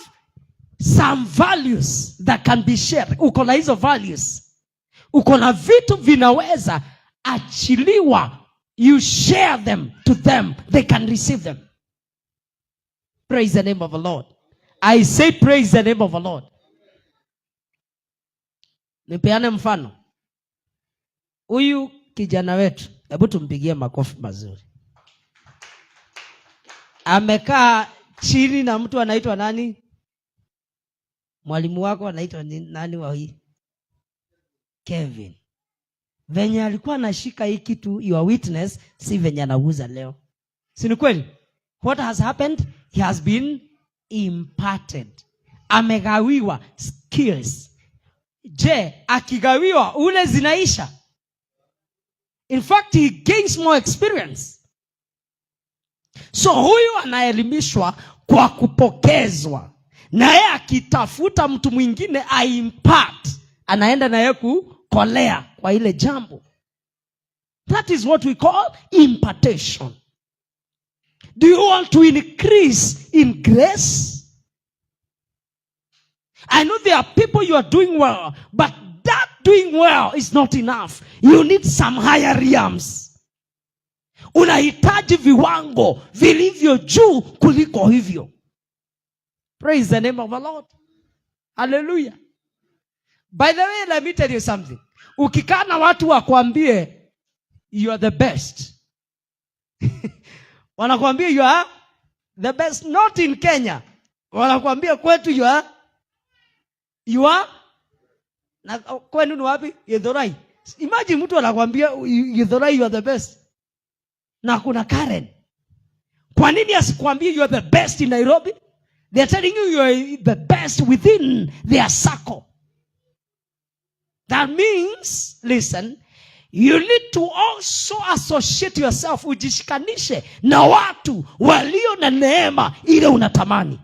some values that can be shared, uko na hizo values, uko na vitu vinaweza achiliwa, you share them to them, they can receive them. Praise the name of the Lord. I say praise the name of the Lord. Nipeane mfano. Huyu kijana wetu, hebu tumpigie makofi mazuri. Amekaa chini na mtu anaitwa nani? Mwalimu wako anaitwa nani wa hii? Kevin. Venye alikuwa anashika hii kitu, your witness, si venye anauza leo. Si ni kweli? What has happened? He has been imparted. Amegawiwa skills. Je, akigawiwa ule zinaisha? In fact, he gains more experience. So huyu anaelimishwa kwa kupokezwa. Na yeye akitafuta mtu mwingine aimpart, anaenda na yeye kukolea kwa ile jambo. That is what we call impartation. Do you want to increase in grace? I know there are people you are doing well, but that doing well is not enough. You need some higher realms. Unahitaji viwango vilivyo juu kuliko hivyo. Praise the name of the Lord. Hallelujah. By the way, let me tell you something. Ukikaa na watu wakwambie you are the best. Wanakuambia you are the best, not in Kenya. Wanakuambia kwetu you are na kwenu ni wapi? Githurai. Imagine mtu anakuambia Githurai you are the best. Na kuna Karen. Kwa nini asikwambie you are the best in Nairobi? They are telling you are the best within their circle. That means, listen, you need to also associate yourself, ujishikanishe na watu walio na neema ile unatamani.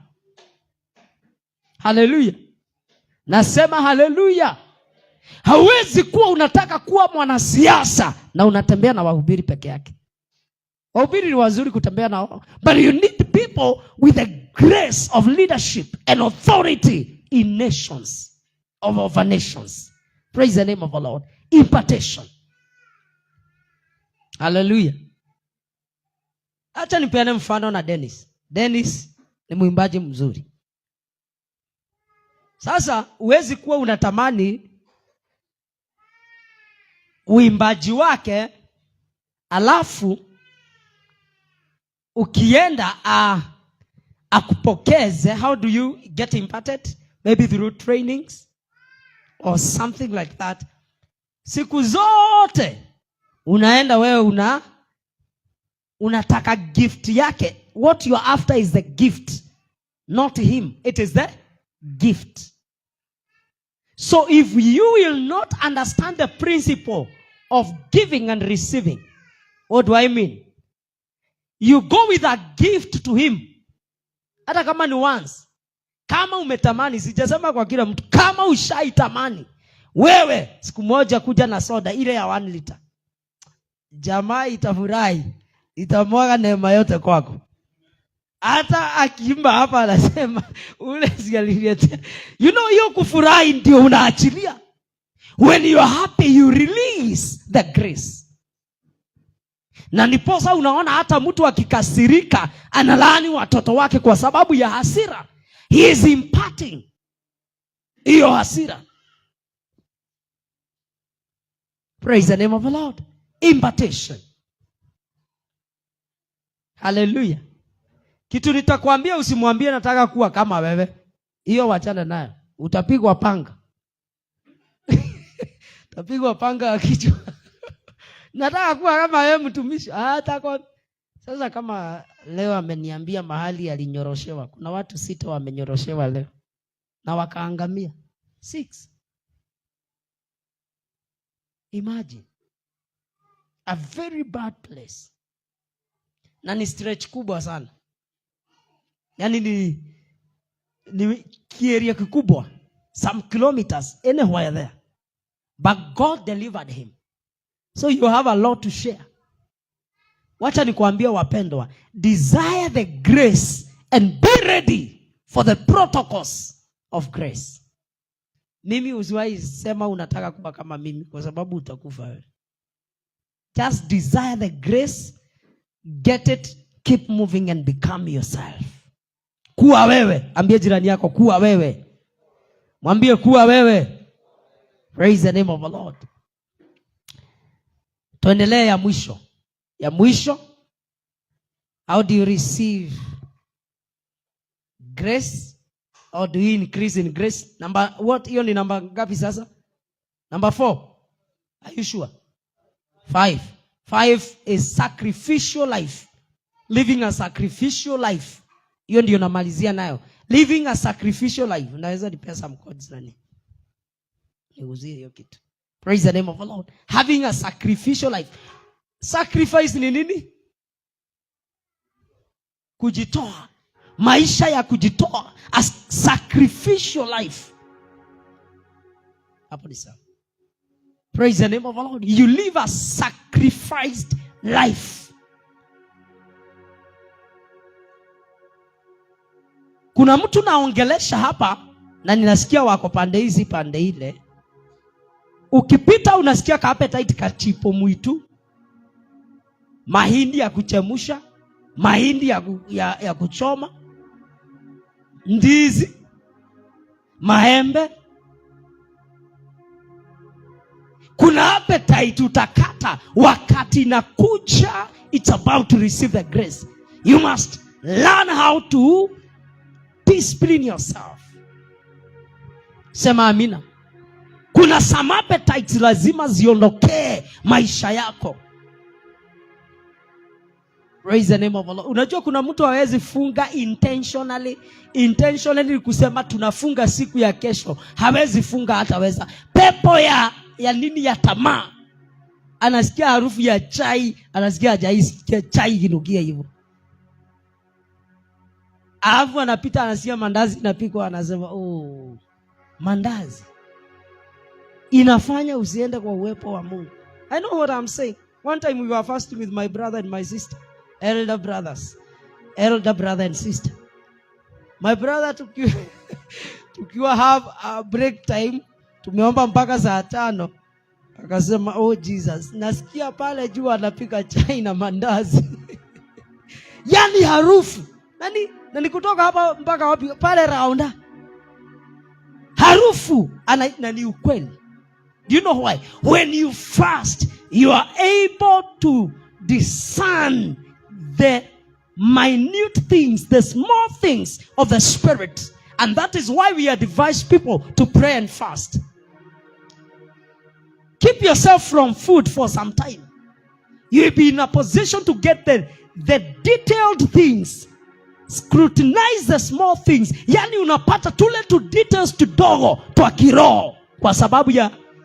Hallelujah. Nasema hallelujah. Hauwezi kuwa unataka kuwa mwanasiasa na unatembea na wahubiri peke yake. Wahubiri ni wazuri kutembea nao, but you need people with the grace of leadership and authority in nations, over nations. Praise the name of the Lord. Impartation. Hallelujah. Acha nipeane mfano na Dennis. Dennis ni mwimbaji mzuri. Sasa huwezi kuwa unatamani uimbaji wake alafu ukienda akupokeze. How do you get imparted? Maybe through trainings or something like that. Siku zote unaenda wewe unataka gift yake. What you are after is the gift, not him. It is the gift. So if you will not understand the principle of giving and receiving, what do I mean? You go with a gift to him. Hata kama ni once. Kama umetamani, sijasema kwa kila mtu. Kama ushaitamani, wewe siku moja kuja na soda ile ya 1 liter. Jamaa itafurahi. Itamwaga neema yote kwako. Hata akiimba hapa anasema ule sigalilete. You know, hiyo kufurahi ndio unaachilia. When you are happy, you release the grace. Na niposa unaona hata mtu akikasirika analaani watoto wake kwa sababu ya hasira. He is imparting hiyo hasira. Praise the name of the Lord. Impartation. Hallelujah. Kitu nitakwambia, usimwambie nataka kuwa kama wewe. Hiyo wachana nayo. Utapigwa panga. Utapigwa panga kichwa. Nataka kuwa kama wewe mtumishi. Hata kwa sasa kama leo ameniambia mahali alinyoroshewa. Kuna watu 6 wamenyoroshewa leo. Na wakaangamia. 6. Imagine. A very bad place. Na ni stretch kubwa sana. Yaani ni kieria kikubwa. Some kilometers anywhere there. But God delivered him. So you have a lot to share. Wacha nikuambia wapendwa, desire the grace and be ready for the protocols of grace. Mimi usiwahi sema unataka kuwa kama mimi kwa sababu utakufa wewe. Just desire the grace, get it, keep moving and become yourself. Kuwa wewe. Ambie jirani yako kuwa wewe. Mwambie kuwa wewe. Praise the name of the Lord. Tuendelee ya mwisho. Ya mwisho. How do you receive grace? Or do you increase in grace? Number what? Hiyo ni namba ngapi sasa? Number 4. Are you sure? 5. 5 is sacrificial life. Living a sacrificial life. Hiyo ndio namalizia nayo. Living a sacrificial life. Unaweza nipea some codes nani? Niuzie hiyo kitu. Praise the name of the Lord. Having a sacrificial life. Sacrifice ni nini? Kujitoa. Maisha ya kujitoa. A sacrificial life. Hapo ni sawa. Praise the name of the Lord. You live a sacrificed life. Kuna mtu naongelesha hapa na ninasikia wako pande hizi pande ile. Ukipita unasikia ka appetite kachipo mwitu. Mahindi ya kuchemusha, mahindi ya kuchoma, ndizi, maembe. Kuna appetite utakata wakati inakuja. It's about to receive the grace. You must learn how to discipline yourself. Sema amina. Kuna some appetites lazima ziondokee maisha yako. Praise the name of Allah. Unajua kuna mtu hawezi funga intentionally kusema tunafunga siku ya kesho. Hawezi funga hataweza. Pepo ya nini ya tamaa. Anasikia harufu ya chai, anasikia hajaisikia chai kinukia hivyo. Alafu anapita anasikia mandazi inapikwa anasema mandazi. Inafanya usiende kwa uwepo wa Mungu. I know what I'm saying. One time we were fasting with my brother and my sister. elder brother and sister. My brother tukiwa have a break time, tumeomba mpaka saa 5. Akasema, oh Jesus, nasikia pale juu anapika chai na mandazi. Yani harufu. Nani kutoka hapa mpaka wapi? Pale Raunda. Harufu na ni ukweli. Do you know why? When you fast, you are able to discern the minute things, the small things of the spirit. And that is why we advise people to pray and fast. Keep yourself from food for some time. You will be in a position to get the detailed things. Scrutinize the small things. Yani unapata tule tu details tudogo twa kiroho kwa sababu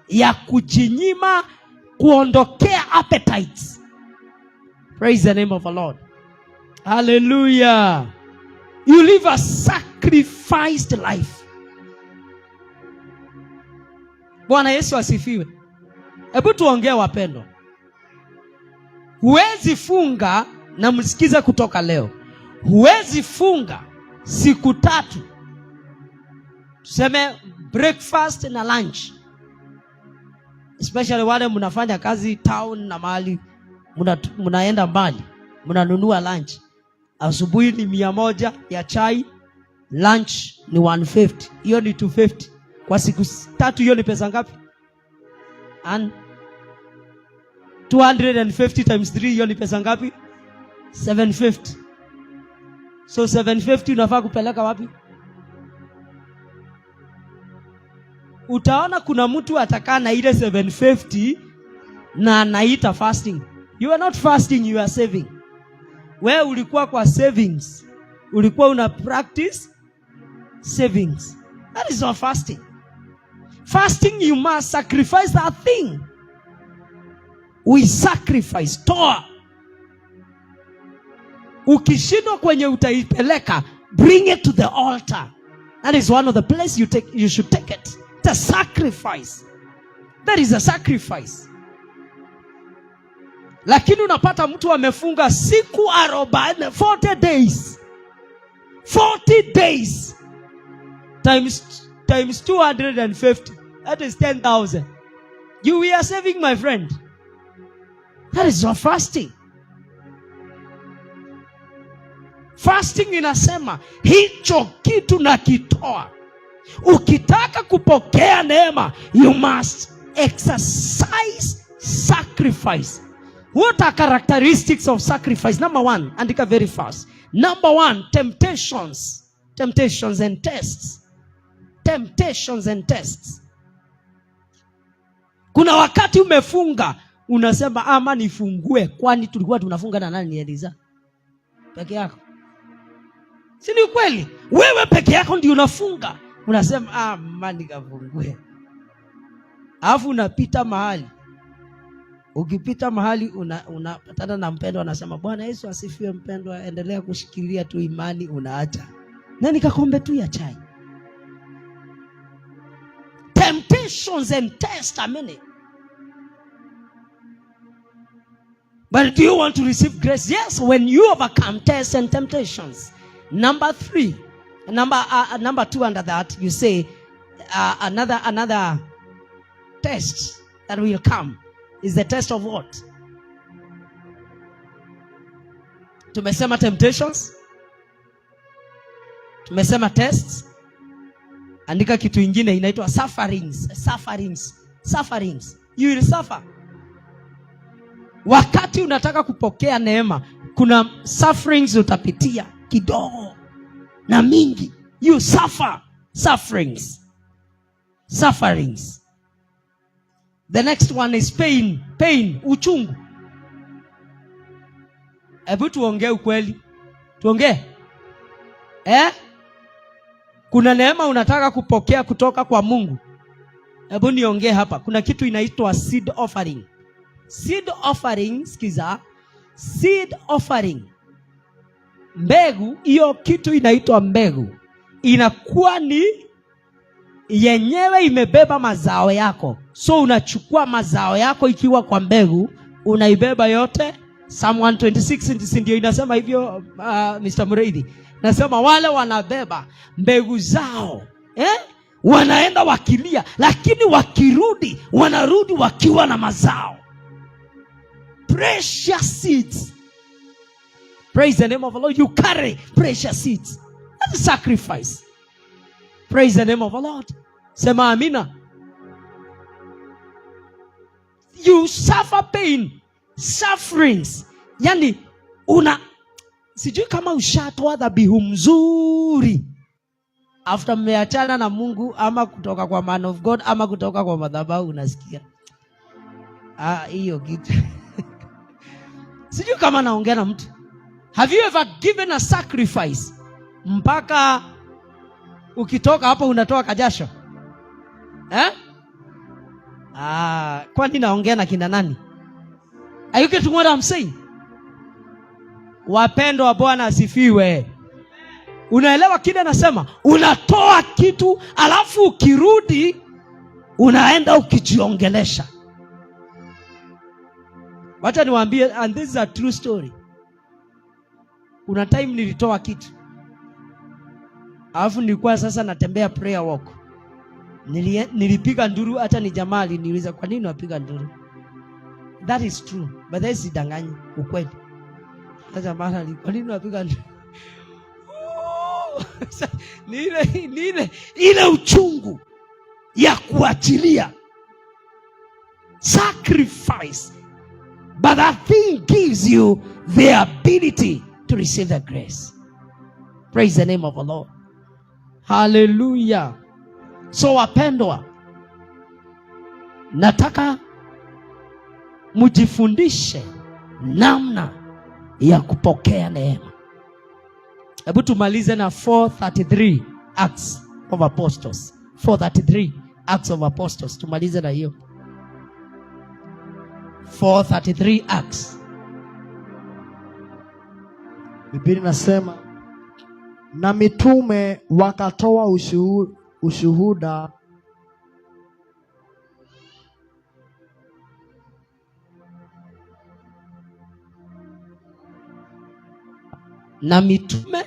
ya kujinyima, kuondokea appetites. Praise the name of the Lord. Hallelujah. You live a sacrificed life. Bwana Yesu asifiwe. Hebu tuongee wapendwa. Huwezi funga, na msikize kutoka leo. Huwezi funga siku 3. Tuseme breakfast na lunch. Especially wale mnafanya kazi town na mahali mnaenda mbali, mnanunua lunch. Asubuhi ni 100 ya chai, lunch ni 150. Hiyo ni 250. Kwa siku 3 hiyo ni pesa ngapi? And 250 times 3 hiyo ni pesa ngapi? 750. So 750 unafaa kupeleka wapi? Utaona kuna mtu atakaa na ile 750 na anaita fasting. You are not fasting, you are saving. Wewe ulikuwa kwa savings, ulikuwa una practice savings. That is not fasting. Fasting, you must sacrifice that thing. We sacrifice. Toa. Ukishindwa kwenye utaipeleka, bring it to the altar. That is one of the places you should take it. It's a sacrifice. That is a sacrifice. Lakini unapata mtu amefunga siku 40, 40 days. 40 days times 250. That is 10,000. You are saving, my friend. That is not fasting. Fasting inasema hicho kitu na kitoa. Ukitaka kupokea neema, you must exercise sacrifice. What are characteristics of sacrifice? Number 1, andika very fast. Number 1, temptations. Temptations and tests. Temptations and tests. Kuna wakati umefunga, unasema ama nifungue, kwani tulikuwa tunafunga na nani? Eliza peke yako. Si ni kweli? Wewe peke yako ndio unafunga. Unasema ama nikafungue. Alafu unapita mahali. Ukipita mahali unapatana na mpendwa, anasema Bwana Yesu asifiwe mpendwa, endelea kushikilia tu imani, unaacha. Na nikakombe tu ya chai. Temptations and tests are many. But do you want to receive grace? Yes, when you overcome tests and temptations. Number 3, number 2 under that, you say another test that will come is the test of what? Tumesema temptations, tumesema tests. Andika kitu ingine inaitwa sufferings. You will suffer. Wakati unataka kupokea neema, kuna sufferings utapitia kidogo na mingi. You suffer. Sufferings. The next one is pain, uchungu. Hebu tuongee ukweli. Tuongee. Kuna neema unataka kupokea kutoka kwa Mungu. Hebu niongee hapa. Kuna kitu inaitwa seed offering. Seed offering, sikiza. Seed offering. Mbegu, hiyo kitu inaitwa mbegu. Inakuwa ni yenyewe imebeba mazao yako. So unachukua mazao yako ikiwa kwa mbegu, unaibeba yote Psalm 126 ndio inasema hivyo, Mr. Mureithi. Nasema wale wanabeba mbegu zao, wanaenda wakilia, lakini wakirudi, wanarudi wakiwa na mazao. Precious seeds. Praise the name of the Lord. You carry precious seeds. That's a sacrifice. Praise the name of the Lord. Sema amina. You suffer pain, sufferings. Yani sijui kama ushatoa dhabihu mzuri after mmeachana na Mungu, ama kutoka kwa man of God, ama kutoka kwa madhabahu, unasikia hiyo kitu. Sijui kama naongea na mtu. Have you ever given a sacrifice mpaka ukitoka hapo unatoa kajasho? Kwani naongea na kina nani? Are you getting what I'm saying? Wapendwa, Bwana asifiwe. Unaelewa kile nasema? Unatoa kitu, alafu ukirudi unaenda ukijiongelesha. Wacha niwaambie, and this is a true story. Kuna time nilitoa kitu, alafu nilikuwa sasa natembea prayer walk. Nilipiga nduru, hata ni jamaa aliniuliza kwa nini unapiga nduru. That is true, but that is danganyi, ukweli. Sasa jamaa kwa nini unapiga nduru? Ile uchungu ya kuachilia. Sacrifice. But that thing gives you the ability to receive the grace. Praise the name of the Lord. Hallelujah. So wapendwa, nataka mujifundishe namna ya kupokea neema. Hebu tumalize na 4:33 Acts of Apostles. 4:33 Acts of Apostles. Tumalize na hiyo 4:33 Acts. Biblia inasema, na mitume wakatoa ushuhuda na mitume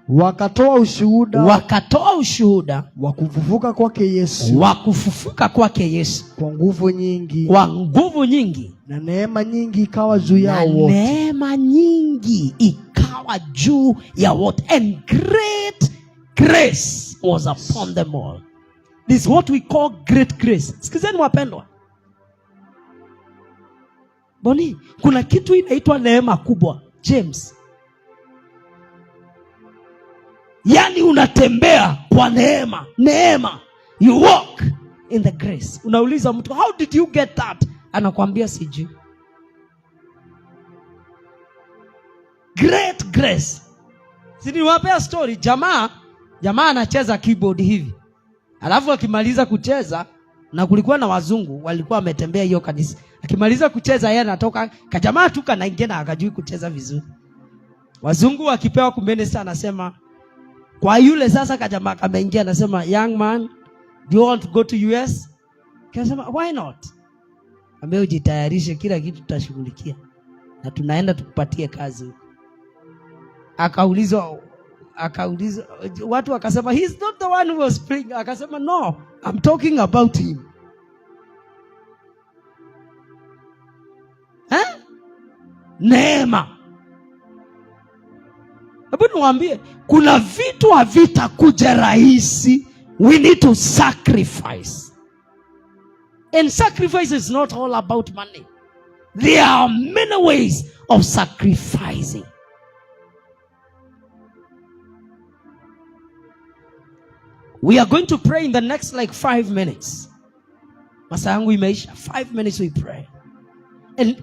wakatoa ushuhuda wa kufufuka kwake Yesu, kwa nguvu nyingi, na neema nyingi ikawa juu yao wote, and great grace was upon them all. This is what we call great grace. Sikizeni wapendwa, Boni, kuna kitu inaitwa neema kubwa, James. Yani unatembea kwa neema. You walk in the grace. Unauliza mtu, how did you get that? Anakuambia sijui. Great grace. Siniwapea story. Jamaa anacheza keyboard hivi. Alafu akimaliza kucheza, na kulikuwa na wazungu walikuwa wametembea hiyo kanisa. Akimaliza kucheza yeye anatoka, kajamaa tu kanaingia na akajui kucheza vizuri. Wazungu wakipewa kumenesa anasema, kwa yule sasa kajamaa kameingia anasema, young man, do you want to go to US? Kasema, why not? Ambaye ujitayarishe, kila kitu tutashughulikia. Na tunaenda tukupatie kazi huko. Akaulizwa watu wakasema, he's not the one who was praying. Akasema, no, I'm talking about him. Neema. Hebu niwaambie, kuna vitu havitakuja rahisi. We need to sacrifice. And sacrifice is not all about money. There are many ways of sacrificing. We are going to pray in the next 5 minutes. Masaa yangu imeisha. 5 minutes we pray. And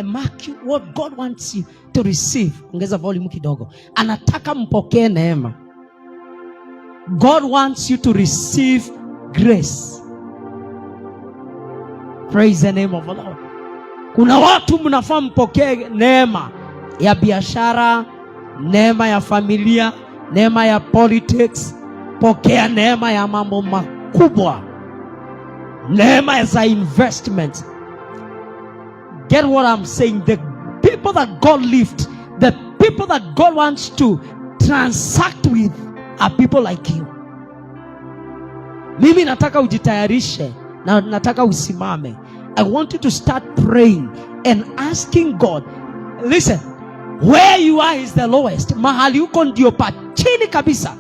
mark you what God wants you to receive. Ongeza volume kidogo. Anataka mpokee neema. God wants you to receive grace. Praise the name of the Lord. Kuna watu mnafaa mpokee neema ya biashara, neema ya familia, neema ya politics. Pokea neema ya mambo makubwa. Neema za investment. Get what I'm saying? The people that God lifts, the people that God wants to transact with are people like you. Mimi nataka ujitayarishe na nataka usimame. I want you to start praying and asking God. Listen, where you are is the lowest. Mahali uko ndio pa chini kabisa.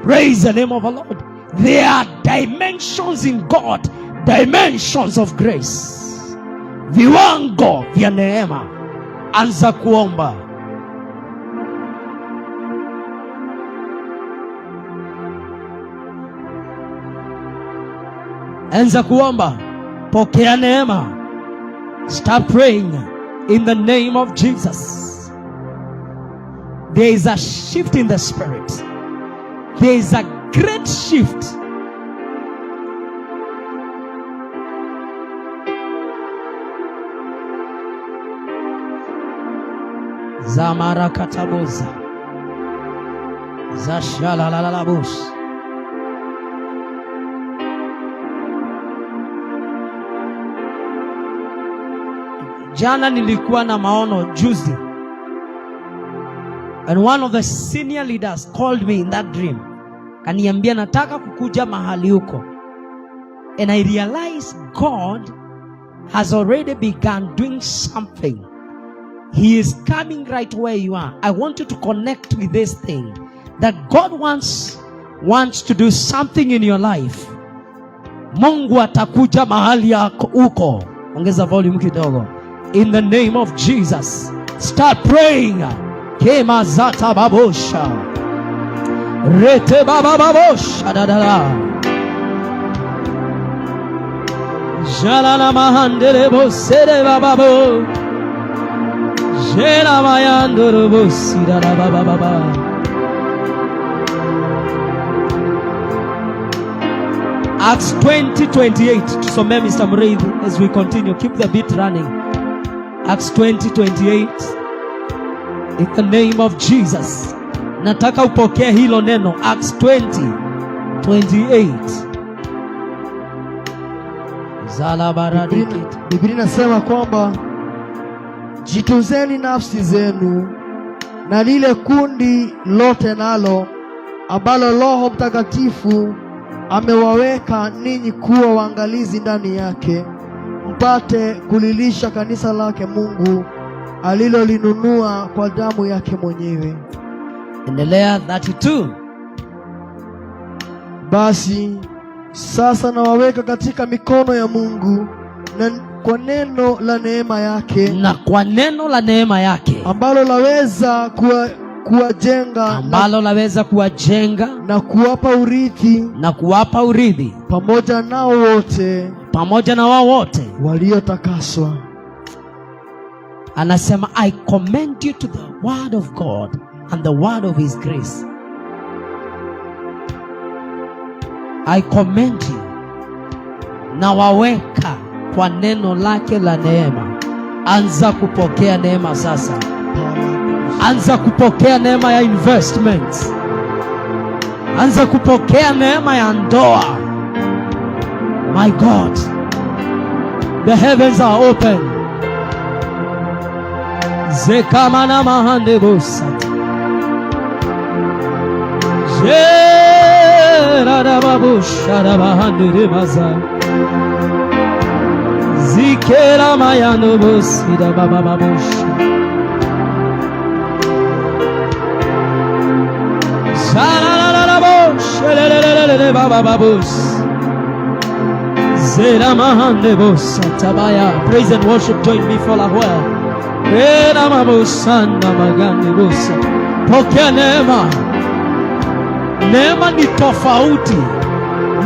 Praise the name of the Lord. There are dimensions in God, dimensions of grace. Viwango vya neema. Anza kuomba. Anza kuomba. Pokea neema. Start praying in the name of Jesus. There is a shift in the spirit. There is a great shift. Zamara kataboza. Zashalalalabush. Jana nilikuwa na maono juzi. And one of the senior leaders called me in that dream. Kaniambia nataka kukuja mahali huko. And I realized God has already begun doing something. He is coming right where you are. I want you to connect with this thing. That God wants to do something in your life. Mungu atakuja mahali huko. Ongeza volume kidogo. In the name of Jesus. Start praying. Kema zata babosha. Rete baba babosha dadala. Jalala mahandele bosere bababo. Jela mayandoro bosira bababa. Acts 20:28. Tusome Mr. Mreidhi as we continue. Keep the beat running. Acts 20:28. In the name of Jesus. Nataka upokee hilo neno. Acts 20:28. Zala baradikit. Biblia inasema kwamba jitunzeni nafsi zenu na lile kundi lote nalo ambalo Roho Mtakatifu amewaweka ninyi kuwa waangalizi ndani yake, mpate kulilisha kanisa lake Mungu alilolinunua kwa damu yake mwenyewe. Endelea 32. Basi sasa nawaweka katika mikono ya Mungu na kwa neno la neema yake, na kwa neno la neema yake ambalo laweza kuwajenga na kuwapa urithi pamoja na wao wote waliotakaswa. Anasema I commend you to the word of God and the word of his grace. I commend you. Na waweka kwa neno lake la neema. Anza kupokea neema sasa. Anza kupokea neema ya investment. Anza kupokea neema ya ndoa. My God, the heavens are open. Zekamana mahande bosat. Jera babusha bahande maza. Zikera mayano bosida baba babusha. Zara bosh, lelelelele baba babus. Zera mahande bosatabaya. Praise and worship, join me for a while. Rena mabosanda magande bosa. Pokea neema. Neema ni tofauti.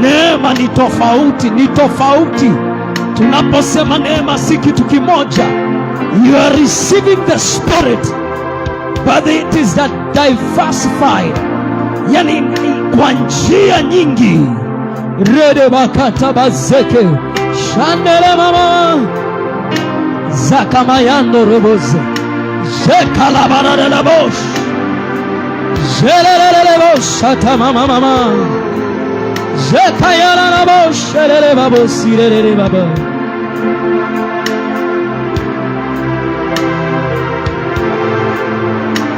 Neema ni tofauti, ni tofauti. Tunaposema neema si kitu kimoja. You are receiving the Spirit, but it is that diversified. Yani kwa njia nyingi. Rede bakata bazeke. Shandele mama. Zakamayando roboze. Zekalabara la bosh. Zelelele bosh atama mama. Zekayana la bosh lele babosirele baba.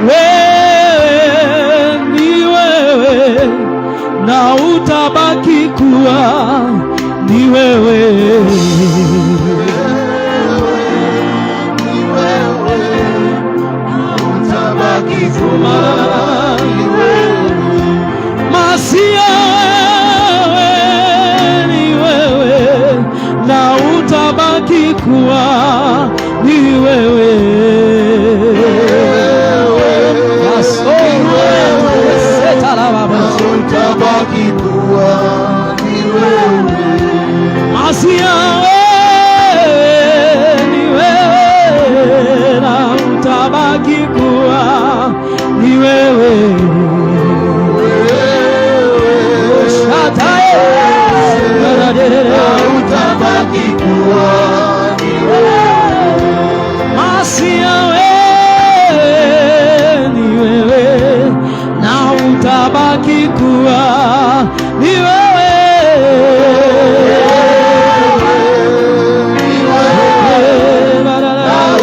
wewe ni wewe, na utabaki kuwa ni wewe. Masia wewe ni wewe, na utabaki kuwa ni wewe. Masia wewe ni wewe, na utabaki kuwa ni wewe. Utabaki kuwa ni wewe. Masia wewe ni wewe, na utabaki kuwa ni wewe.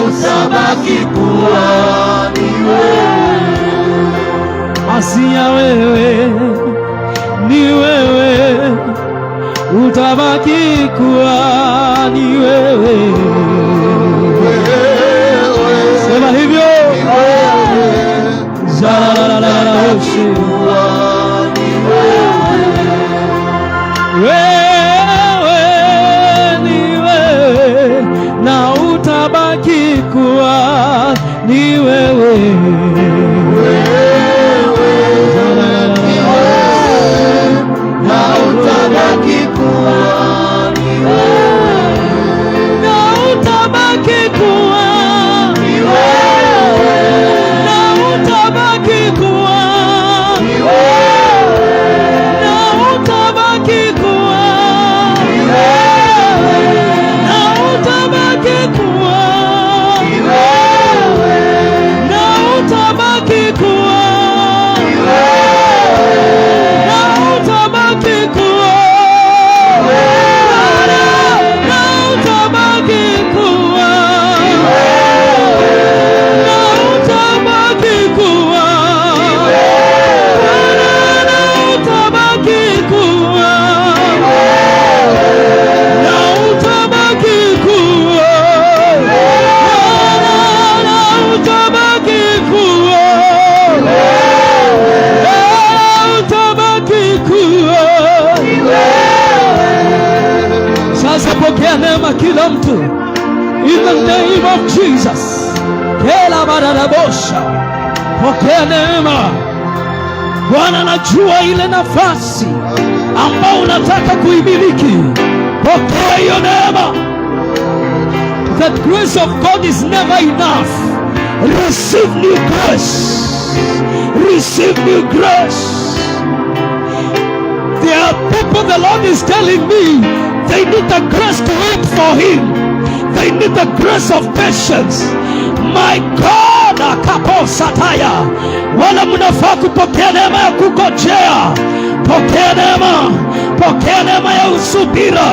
Utabaki kuwa ni wewe. Masia wewe ni wewe, utabaki kuwa ni wewe. Sema hivyo. Wewe ni wewe, na utabaki kuwa ni wewe. Kila mtu in the name of Jesus. Kela barabosha, pokea neema. Bwana anajua ile nafasi ambao unataka kuimiliki. Pokea hiyo neema. The grace of God is never enough. Receive new grace. Receive new grace. There are people the Lord is telling me they need the grace to wait for Him. They need the grace of patience. My God, akapo sataya. Wala mnafaa kupokea neema ya kungojea. Pokea neema. Pokea neema ya usubira.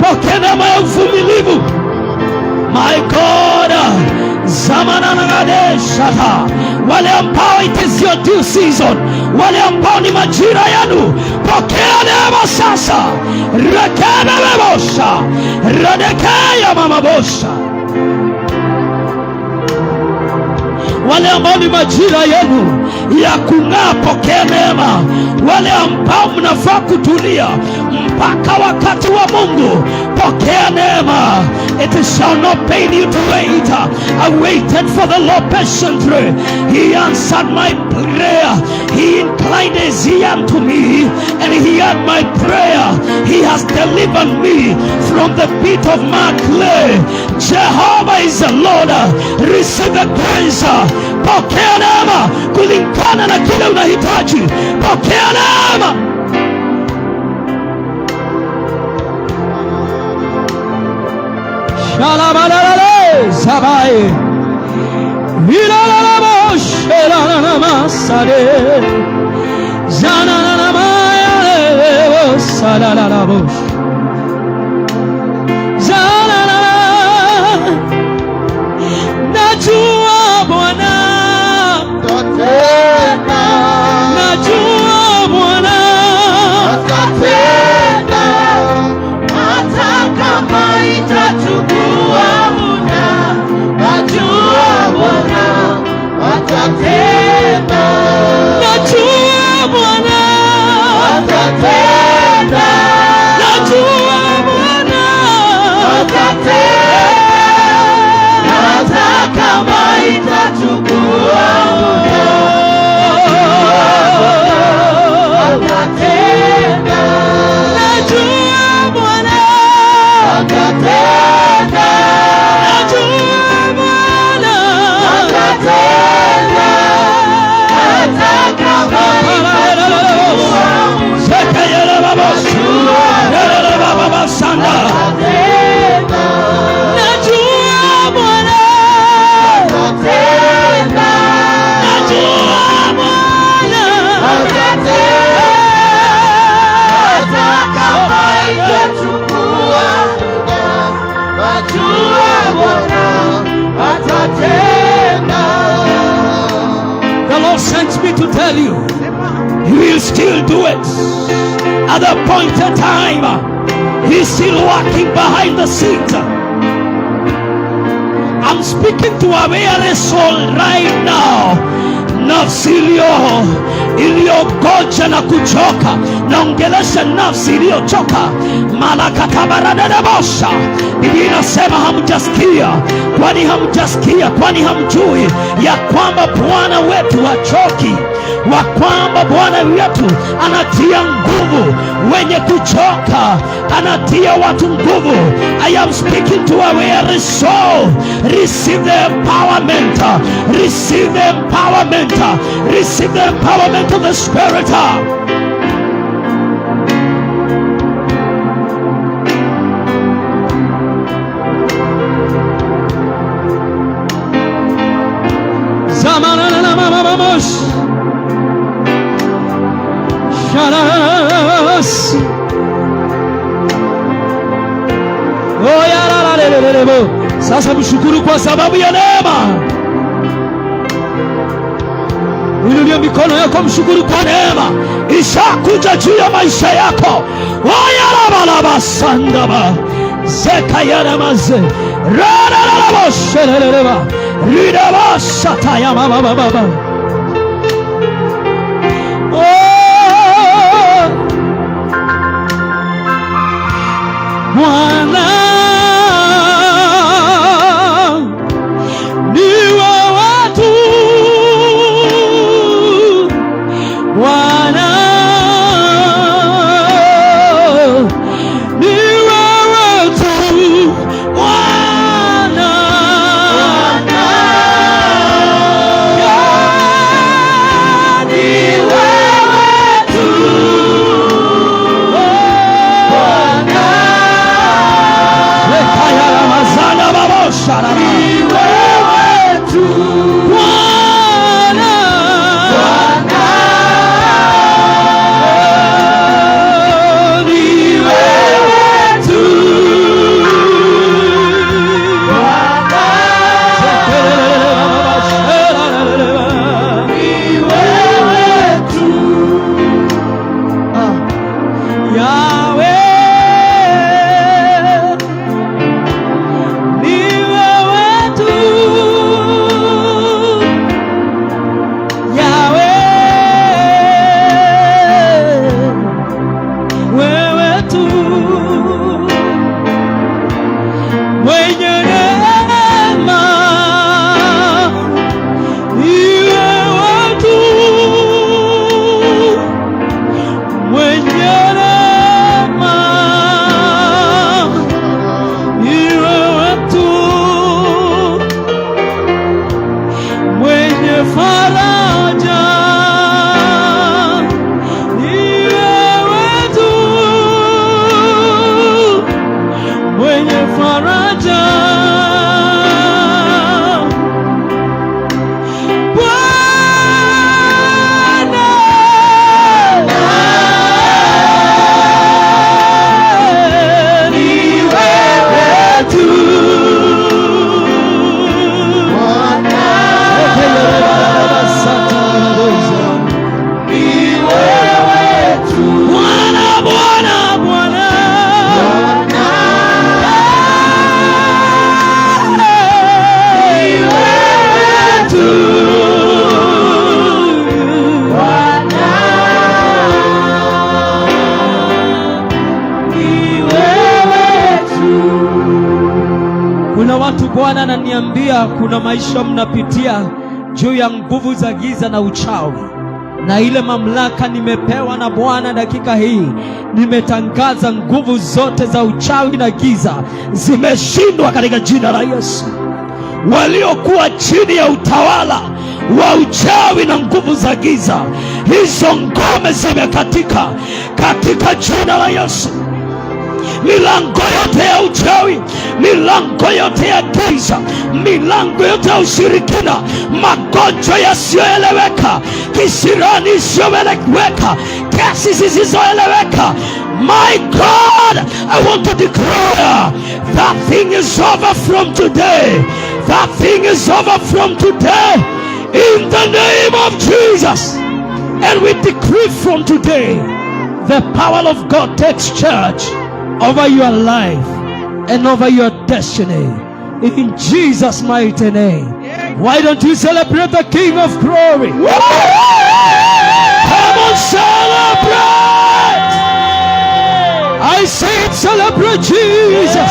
Pokea neema ya uvumilivu. My God, zamana nagadeshata. Wale ambao it is your due season, wale ambao ni majira yenu, pokea neema sasa. Rekebe bosha, redekea mama bosha. Wale ambao ni majira yenu ya kung'aa, pokea neema. Wale ambao mnafaa kutulia mpaka wakati wa Mungu, pokea neema. It shall not pain you to wait. I waited for the Lord patiently. He answered my prayer. He inclined his ear unto me, and he heard my prayer. He has delivered me from the pit of my clay. Jehovah is the Lord. Receive the grace. Pokea neema kulingana na kile unahitaji. Pokea neema. Shalabalale sabai. Ilalabo shelana masade. Zanana maya salalabo. Zanana najua Bwana tell you, he will still do it. At the appointed time, he's still working behind the scenes. I'm speaking to a weary soul right now. Nafsi iliyogoja na kuchoka, naongelesha nafsi iliyochoka. Malakatabaradadabosha. Biblia inasema hamjasikia. Kwani hamjasikia? Kwani hamjui ya kwamba Bwana wetu hachoki, wa kwamba Bwana wetu anatia nguvu wenye kuchoka, anatia watu nguvu. I am speaking to a weary soul. Receive the empowerment. Receive the empowerment. Receive the empowerment of the Spirit. Sasa mshukuru kwa sababu ya neema. Inulia mikono yako, mshukuru kwa neema ishakuja juu ya maisha yako. Oyalabalabasandaba zekayaramaze rararaboshereleba ridabashatayamabababa. Bwana Bwana ananiambia kuna maisha mnapitia juu ya nguvu za giza na uchawi, na ile mamlaka nimepewa na Bwana dakika hii, nimetangaza nguvu zote za uchawi na giza zimeshindwa katika jina la Yesu. Waliokuwa chini ya utawala wa uchawi na nguvu za giza, hizo ngome zimekatika katika jina la Yesu. Milango yote ya uchawi, milango yote ya giza, milango yote ya ushirikina, magonjwa yasiyoeleweka, kisirani isiyoeleweka, kesi zisizoeleweka, my God, I want to declare that thing is over from today. That thing is over from today in the name of Jesus. And we decree from today, the power of God takes charge over your life and over your destiny. In Jesus' mighty name. Why don't you celebrate the King of Glory? Come on, celebrate! I say it, celebrate Jesus.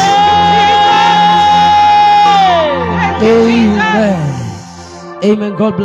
Amen. Amen. God bless.